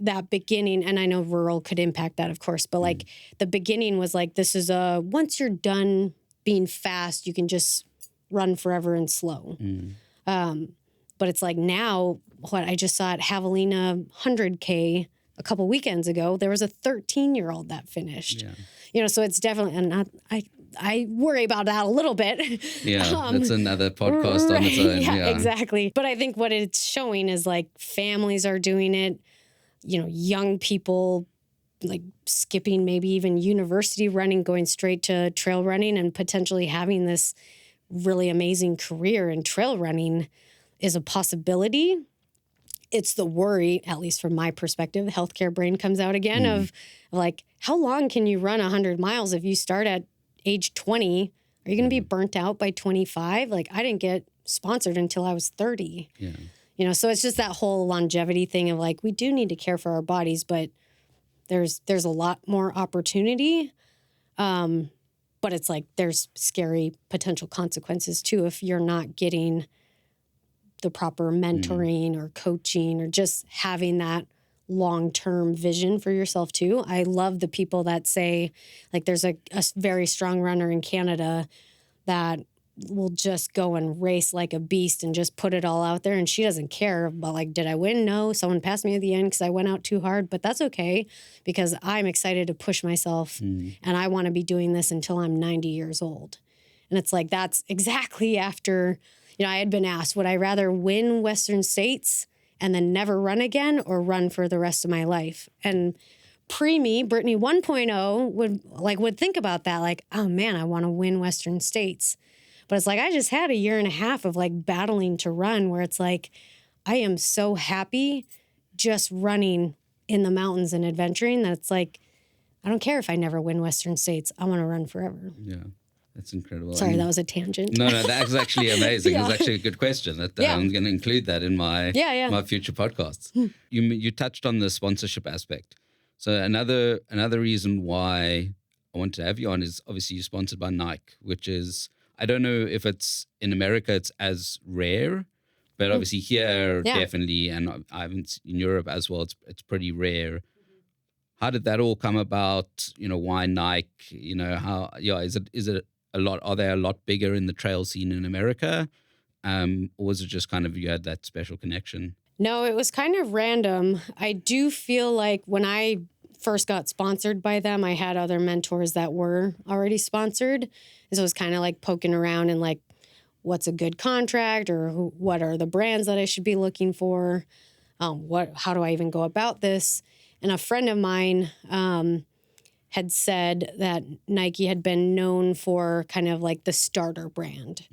that beginning, and I know rural could impact that, of course, but like the beginning was like, this is once you're done being fast, you can just run forever and slow. But it's like now, what I just saw at Javelina 100K a couple weekends ago, there was a 13-year-old that finished. Yeah. You know, so it's definitely, and I worry about that a little bit. Yeah, that's another podcast on its own. Yeah, exactly. But I think what it's showing is like families are doing it, you know, young people like skipping maybe even university running, going straight to trail running, and potentially having this really amazing career in trail running is a possibility. It's the worry, at least from my perspective, the healthcare brain comes out again of like, how long can you run 100 miles if you start at age 20? Are you going to be burnt out by 25? Like, I didn't get sponsored until I was 30. Yeah. You know, so it's just that whole longevity thing of like, we do need to care for our bodies, but there's a lot more opportunity. But it's like there's scary potential consequences too if you're not getting the proper mentoring or coaching or just having that long-term vision for yourself too. I love the people that say, like, there's a very strong runner in Canada that will just go and race like a beast and just put it all out there. And she doesn't care about like, did I win? No, someone passed me at the end because I went out too hard, but that's okay because I'm excited to push myself and I want to be doing this until I'm 90 years old. And it's like, that's exactly after, you know, I had been asked, would I rather win Western States and then never run again or run for the rest of my life? And pre-me, Brittany 1.0 would think about that. Like, oh man, I want to win Western States. But it's like, I just had a year and a half of like battling to run where it's like, I am so happy just running in the mountains and adventuring that it's like, I don't care if I never win Western States. I want to run forever. Yeah. That's incredible. Sorry, that was a tangent. No, that was actually amazing. Yeah. It's actually a good question. I'm going to include that in my future podcasts. You touched on the sponsorship aspect. So another reason why I wanted to have you on is obviously you're sponsored by Nike, which is, I don't know if it's in America it's as rare, but obviously here definitely, and I haven't in Europe as well. It's pretty rare. How did that all come about? You know, why Nike? You know, how? Yeah, is it a lot? Are they a lot bigger in the trail scene in America, or was it just kind of you had that special connection? No, it was kind of random. I do feel like when I first got sponsored by them, I had other mentors that were already sponsored. And so it was kind of like poking around and like, what's a good contract or what are the brands that I should be looking for? How do I even go about this? And a friend of mine had said that Nike had been known for kind of like the starter brand.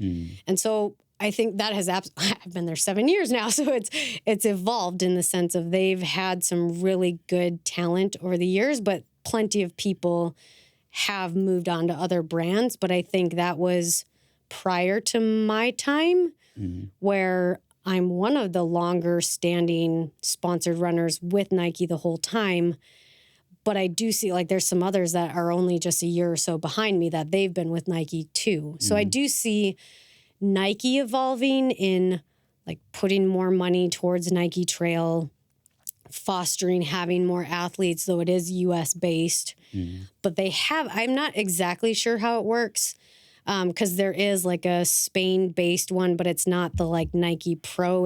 And so I think that has I've been there 7 years now, so it's evolved in the sense of they've had some really good talent over the years, but plenty of people have moved on to other brands. But I think that was prior to my time, where I'm one of the longer standing sponsored runners with Nike the whole time. But I do see like there's some others that are only just a year or so behind me that they've been with Nike too. So I do see Nike evolving in like putting more money towards Nike Trail, fostering having more athletes, though it is US based. But they have, I'm not exactly sure how it works because there is like a Spain based one, but it's not the like Nike Pro.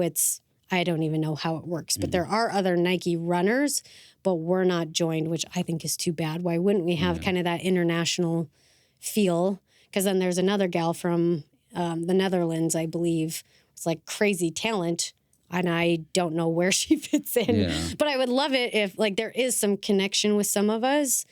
I don't even know how it works, but there are other Nike runners, but we're not joined, which I think is too bad. Why wouldn't we have kind of that international feel? Because then there's another gal from the Netherlands, I believe. It's like crazy talent, and I don't know where she fits in. But I would love it if like there is some connection with some of us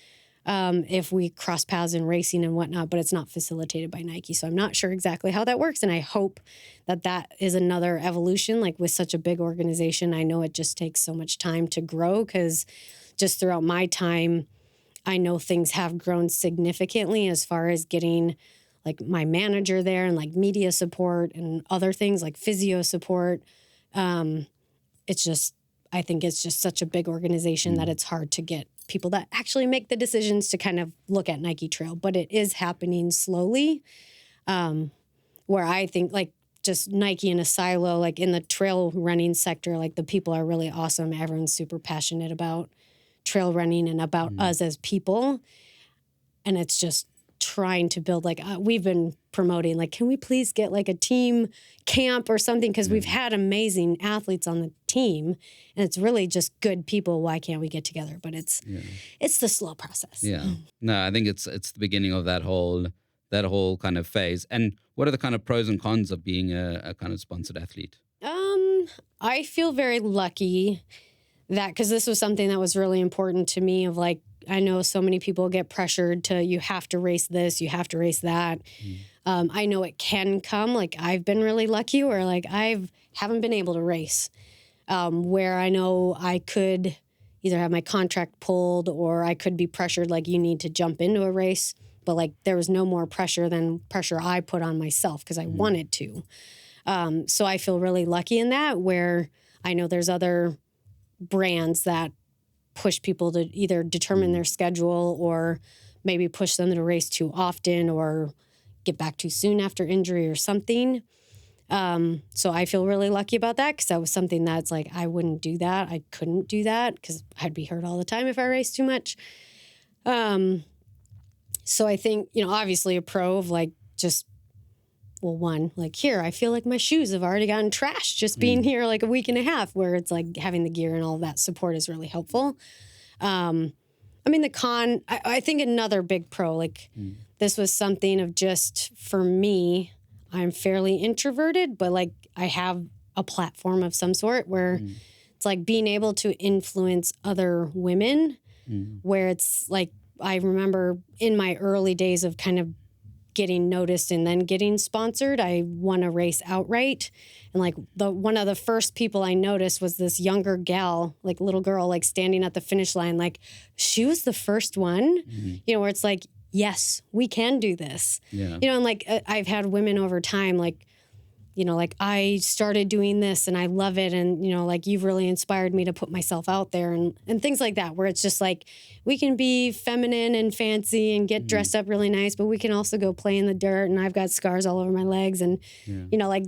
if we cross paths in racing and whatnot, but it's not facilitated by Nike. So I'm not sure exactly how that works, and I hope that is another evolution. Like with such a big organization, I know it just takes so much time to grow because just throughout my time, I know things have grown significantly as far as getting like my manager there and like media support and other things like physio support. It's just, I think it's just such a big organization that it's hard to get people that actually make the decisions to kind of look at Nike Trail, but it is happening slowly. Where I think like just Nike in a silo, like in the trail running sector, like the people are really awesome. Everyone's super passionate about trail running and about us as people. And it's just trying to build, like, we've been promoting, like, can we please get like a team camp or something? Because we've had amazing athletes on the team and it's really just good people. Why can't we get together? But it's the slow process. Yeah. No, I think it's the beginning of that whole kind of phase. And what are the kind of pros and cons of being a kind of sponsored athlete? I feel very lucky that, because this was something that was really important to me, of like, I know so many people get pressured to, you have to race this, you have to race that. I know it can come. Like, I've been really lucky where like haven't been able to race, where I know I could either have my contract pulled or I could be pressured, like, you need to jump into a race. But like, there was no more pressure than pressure I put on myself because I wanted to. So I feel really lucky in that, where I know there's other brands that push people to either determine their schedule or maybe push them to race too often or get back too soon after injury or something. So I feel really lucky about that, because that was something that's like, I wouldn't do that. I couldn't do that because I'd be hurt all the time if I raced too much. So I think, obviously a pro of like just, well, one, like here, I feel like my shoes have already gotten trashed just being here like a week and a half, where it's like having the gear and all that support is really helpful. I mean, the con, I think another big pro, like this was something of just, for me, I'm fairly introverted, but like I have a platform of some sort where it's like being able to influence other women, where it's like, I remember in my early days of kind of getting noticed and then getting sponsored, I won a race outright. And like one of the first people I noticed was this younger gal, like little girl, like standing at the finish line. Like, she was the first one, where it's like, yes, we can do this. Yeah. And like I've had women over time, like, like, I started doing this and I love it. And, like, you've really inspired me to put myself out there and things like that, where it's just like, we can be feminine and fancy and get dressed up really nice, but we can also go play in the dirt. And I've got scars all over my legs and, like,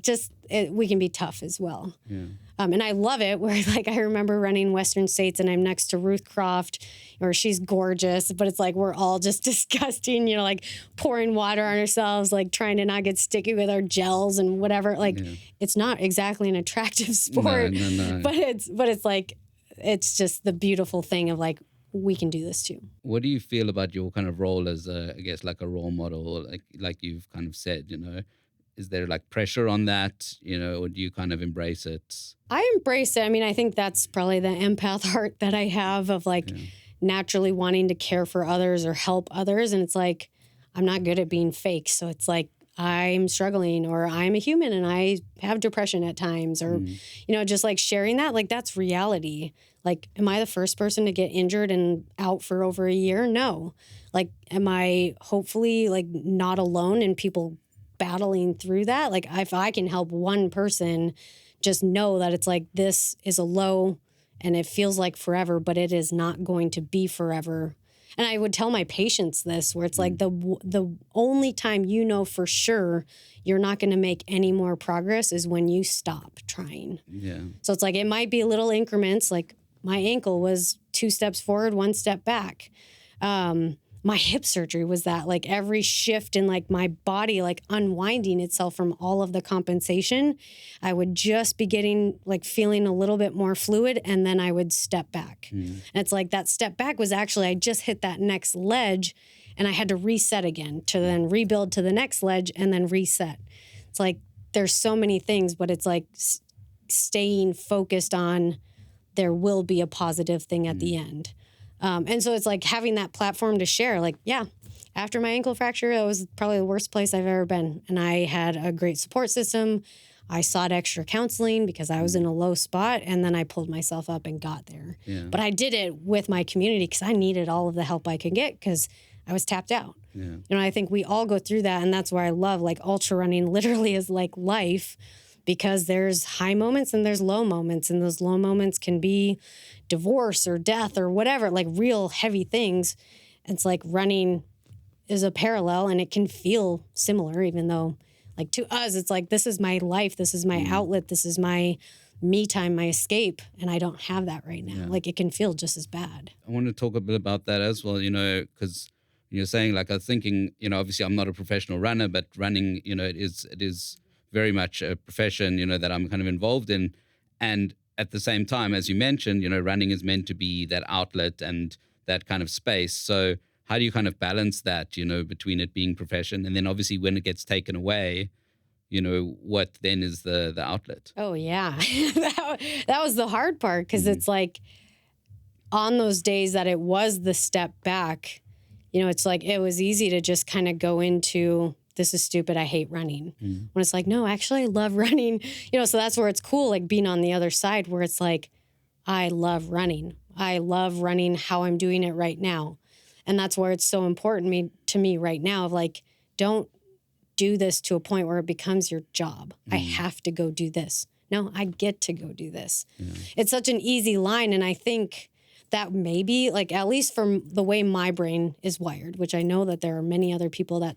we can be tough as well. Yeah. And I love it, where like, I remember running Western States and I'm next to Ruth Croft, or she's gorgeous, but it's like, we're all just disgusting, like pouring water on ourselves, like trying to not get sticky with our gels and whatever. Like, it's not exactly an attractive sport, no. but it's like, it's just the beautiful thing of like, we can do this too. What do you feel about your kind of role as I guess like a role model, like you've kind of said, Is there like pressure on that, or do you kind of embrace it? I embrace it. I mean, I think that's probably the empath heart that I have of like naturally wanting to care for others or help others. And it's like, I'm not good at being fake. So it's like, I'm struggling, or I'm a human and I have depression at times, or, just like sharing that, like that's reality. Like, am I the first person to get injured and out for over a year? No. Like, am I hopefully like not alone and people battling through that? Like, if I can help one person just know that it's like, this is a low and it feels like forever, but it is not going to be forever. And I would tell my patients this, where it's like the only time for sure you're not going to make any more progress is when you stop trying. Yeah. So it's like, it might be little increments. Like, my ankle was 2 steps forward, 1 step back. My hip surgery was that, like, every shift in like my body, like unwinding itself from all of the compensation, I would just be getting like feeling a little bit more fluid, and then I would step back. And it's like, that step back was actually, I just hit that next ledge and I had to reset again to then rebuild to the next ledge and then reset. It's like, there's so many things, but it's like staying focused on, there will be a positive thing at the end. And so it's like having that platform to share, like, after my ankle fracture, it was probably the worst place I've ever been. And I had a great support system. I sought extra counseling because I was in a low spot, and then I pulled myself up and got there. Yeah. But I did it with my community because I needed all of the help I could get because I was tapped out. Yeah. I think we all go through that. And that's where I love, like, ultra running literally is like life, because there's high moments and there's low moments. And those low moments can be divorce or death or whatever, like real heavy things. It's like running is a parallel, and it can feel similar, even though Like to us, it's like, this is my life. This is my outlet. This is my me time, my escape. And I don't have that right now. Like it can feel just as bad. I want to talk a bit about that as well, because you're saying, like, I was thinking, obviously I'm not a professional runner, but running, it is very much a profession, that I'm kind of involved in. And at the same time, as you mentioned, running is meant to be that outlet and that kind of space. So how do you kind of balance that, between it being profession and then obviously when it gets taken away, what then is the outlet? Oh, yeah. that was the hard part because it's like on those days that it was the step back, it's like it was easy to just kind of go into, this is stupid, I hate running. When it's like, no, actually I love running. So that's where it's cool, like being on the other side where it's like, I love running. I love running how I'm doing it right now. And that's where it's so important to me right now of like, don't do this to a point where it becomes your job. I have to go do this. No, I get to go do this. It's such an easy line. And I think that maybe, like, at least from the way my brain is wired, which I know that there are many other people that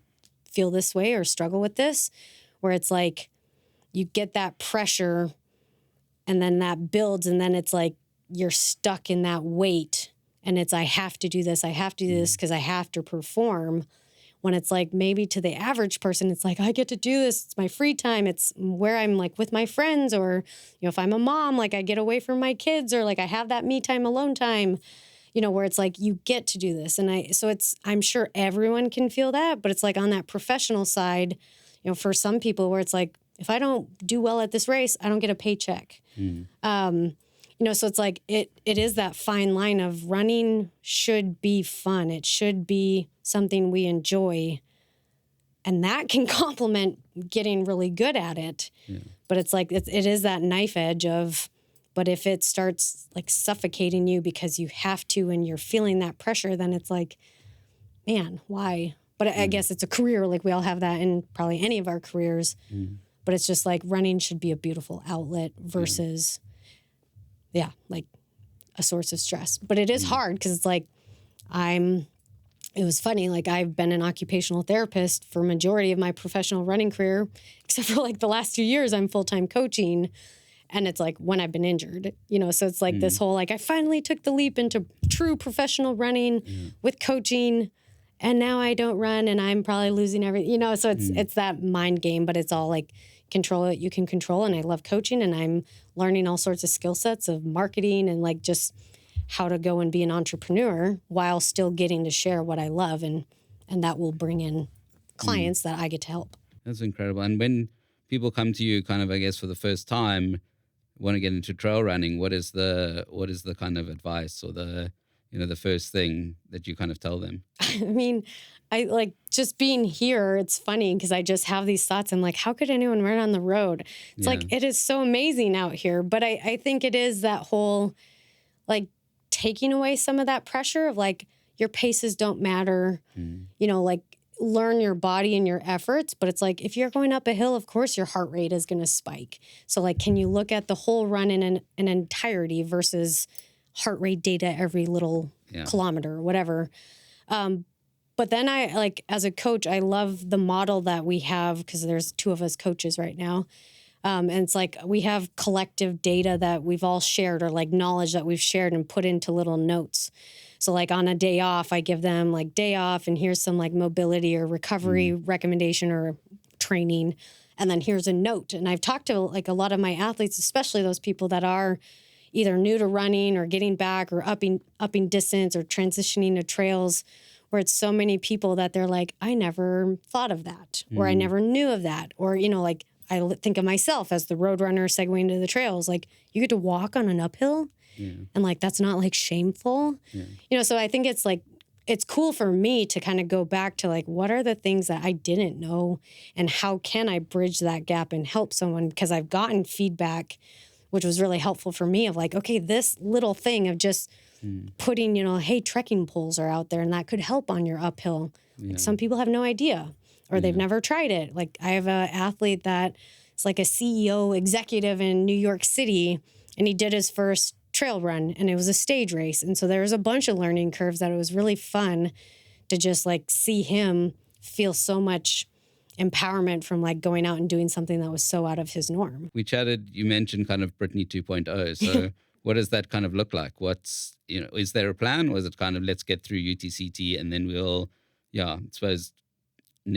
feel this way or struggle with this, where it's like you get that pressure and then that builds and then it's like you're stuck in that weight and it's, I have to do this. I have to do this because I have to perform. When it's like maybe to the average person, it's like, I get to do this. It's my free time. It's where I'm like with my friends or, if I'm a mom, like I get away from my kids or like I have that me time, alone time, where it's like you get to do this. And I'm sure everyone can feel that, but it's like on that professional side, for some people where it's like, if I don't do well at this race, I don't get a paycheck. So it's like it is that fine line of running should be fun. It should be something we enjoy. And that can complement getting really good at it. But it's like it is that knife edge of, but if it starts like suffocating you because you have to and you're feeling that pressure, then it's like, man, why? But I guess it's a career. Like we all have that in probably any of our careers. But it's just like running should be a beautiful outlet versus... like a source of stress. But it is hard because it's like it was funny, like I've been an occupational therapist for majority of my professional running career, except for like the last 2 years I'm full-time coaching. And it's like when I've been injured, so it's like this whole, like I finally took the leap into true professional running with coaching and now I don't run and I'm probably losing everything, so it's that mind game, but it's all like, control it you can control. And I love coaching and I'm learning all sorts of skill sets of marketing and like just how to go and be an entrepreneur while still getting to share what I love and that will bring in clients that I get to help. That's incredible. And when people come to you kind of, I guess, for the first time, want to get into trail running, what is the kind of advice or the first thing that you kind of tell them? I mean, I like just being here. It's funny because I just have these thoughts. I'm like, how could anyone run on the road? It's like, it is so amazing out here. But I think it is that whole, like taking away some of that pressure of like, your paces don't matter, like learn your body and your efforts. But it's like, if you're going up a hill, of course, your heart rate is going to spike. So like, can you look at the whole run in an entirety versus heart rate data every little kilometer or whatever. But then I, like, as a coach, I love the model that we have because there's 2 of us coaches right now. And it's like we have collective data that we've all shared or like knowledge that we've shared and put into little notes. So like on a day off, I give them like day off and here's some like mobility or recovery recommendation or training. And then here's a note. And I've talked to like a lot of my athletes, especially those people that are either new to running or getting back or upping distance or transitioning to trails, where it's so many people that they're like, I never thought of that, or I never knew of that. Or, like I think of myself as the road runner segueing into the trails. Like you get to walk on an uphill and like, that's not like shameful, so I think it's like, it's cool for me to kind of go back to like, what are the things that I didn't know and how can I bridge that gap and help someone? Because I've gotten feedback, which was really helpful for me of like, okay, this little thing of just putting, hey, trekking poles are out there and that could help on your uphill. Like some people have no idea or they've never tried it. Like I have an athlete that is like a CEO executive in New York City and he did his first trail run and it was a stage race. And so there was a bunch of learning curves that it was really fun to just like see him feel so much empowerment from like going out and doing something that was so out of his norm. We chatted, you mentioned kind of Brittany 2.0. So what does that kind of look like? What's, is there a plan, or is it kind of let's get through UTCT and then we'll, I suppose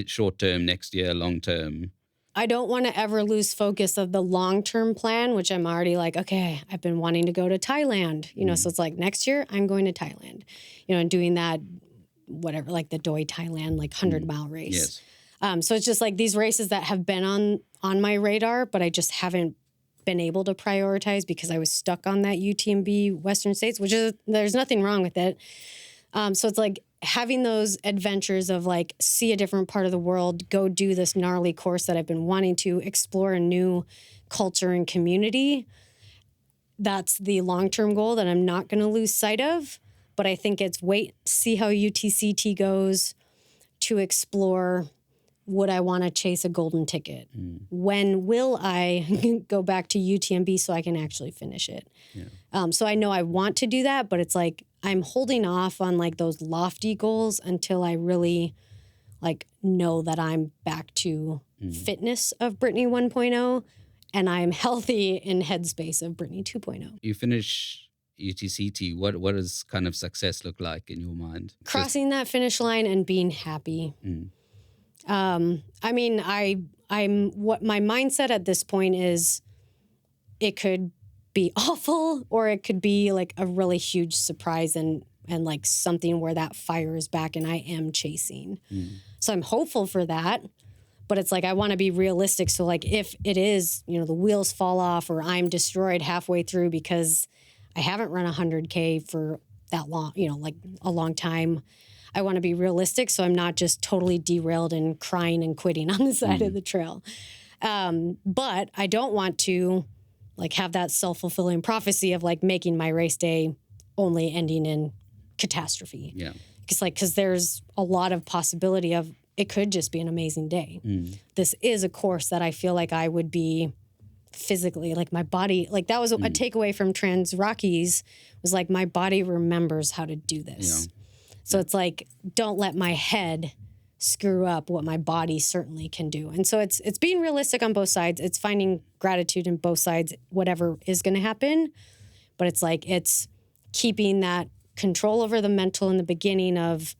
short term, next year, long term? I don't want to ever lose focus of the long-term plan, which I'm already like, okay, I've been wanting to go to Thailand, so it's like next year I'm going to Thailand, and doing that, whatever, like the Doi Thailand, like 100-mile race. Yes. So it's just like these races that have been on my radar, but I just haven't been able to prioritize because I was stuck on that UTMB Western States, there's nothing wrong with it. So it's like having those adventures of like see a different part of the world, go do this gnarly course that I've been wanting to explore a new culture and community. That's the long-term goal that I'm not going to lose sight of. But I think it's see how UTCT goes to explore, would I want to chase a golden ticket? When will I go back to UTMB so I can actually finish it? Yeah. So I know I want to do that, but it's like I'm holding off on like those lofty goals until I really like know that I'm back to fitness of Brittany 1.0 and I'm healthy in headspace of Brittany 2.0. You finish UTCT, what does kind of success look like in your mind? Crossing that finish line and being happy. I mean, I'm what my mindset at this point is, it could be awful or it could be like a really huge surprise and like something where that fire is back and I am chasing. So I'm hopeful for that, but it's like I want to be realistic. So like if it is, the wheels fall off or I'm destroyed halfway through because I haven't run 100K for that long, like a long time, I want to be realistic so I'm not just totally derailed and crying and quitting on the side of the trail. But I don't want to like have that self-fulfilling prophecy of like making my race day only ending in catastrophe. Yeah. Because there's a lot of possibility of it could just be an amazing day. This is a course that I feel like I would be physically, like my body, like that was a takeaway from Trans Rockies, was like my body remembers how to do this. Yeah. So it's like, don't let my head screw up what my body certainly can do. And so it's being realistic on both sides. It's finding gratitude in both sides, whatever is going to happen. But it's like, it's keeping that control over the mental in the beginning of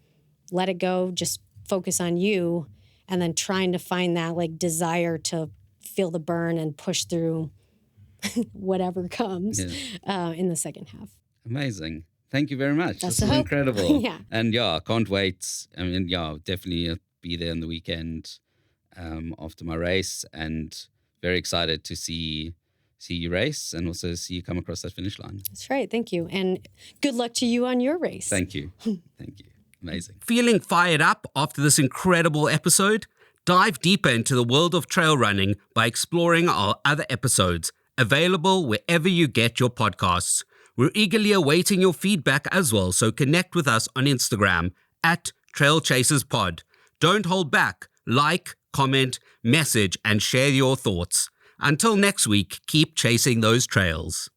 let it go, just focus on you, and then trying to find that like desire to feel the burn and push through whatever comes in the second half. Amazing. Thank you very much. That's this is incredible. Yeah. And I can't wait. I mean, definitely be there on the weekend after my race, and very excited to see you race and also see you come across that finish line. That's right. Thank you. And good luck to you on your race. Thank you. Thank you. Amazing. Feeling fired up after this incredible episode? Dive deeper into the world of trail running by exploring our other episodes, available wherever you get your podcasts. We're eagerly awaiting your feedback as well, so connect with us on Instagram @TrailChasersPod. Don't hold back. Like, comment, message, and share your thoughts. Until next week, keep chasing those trails.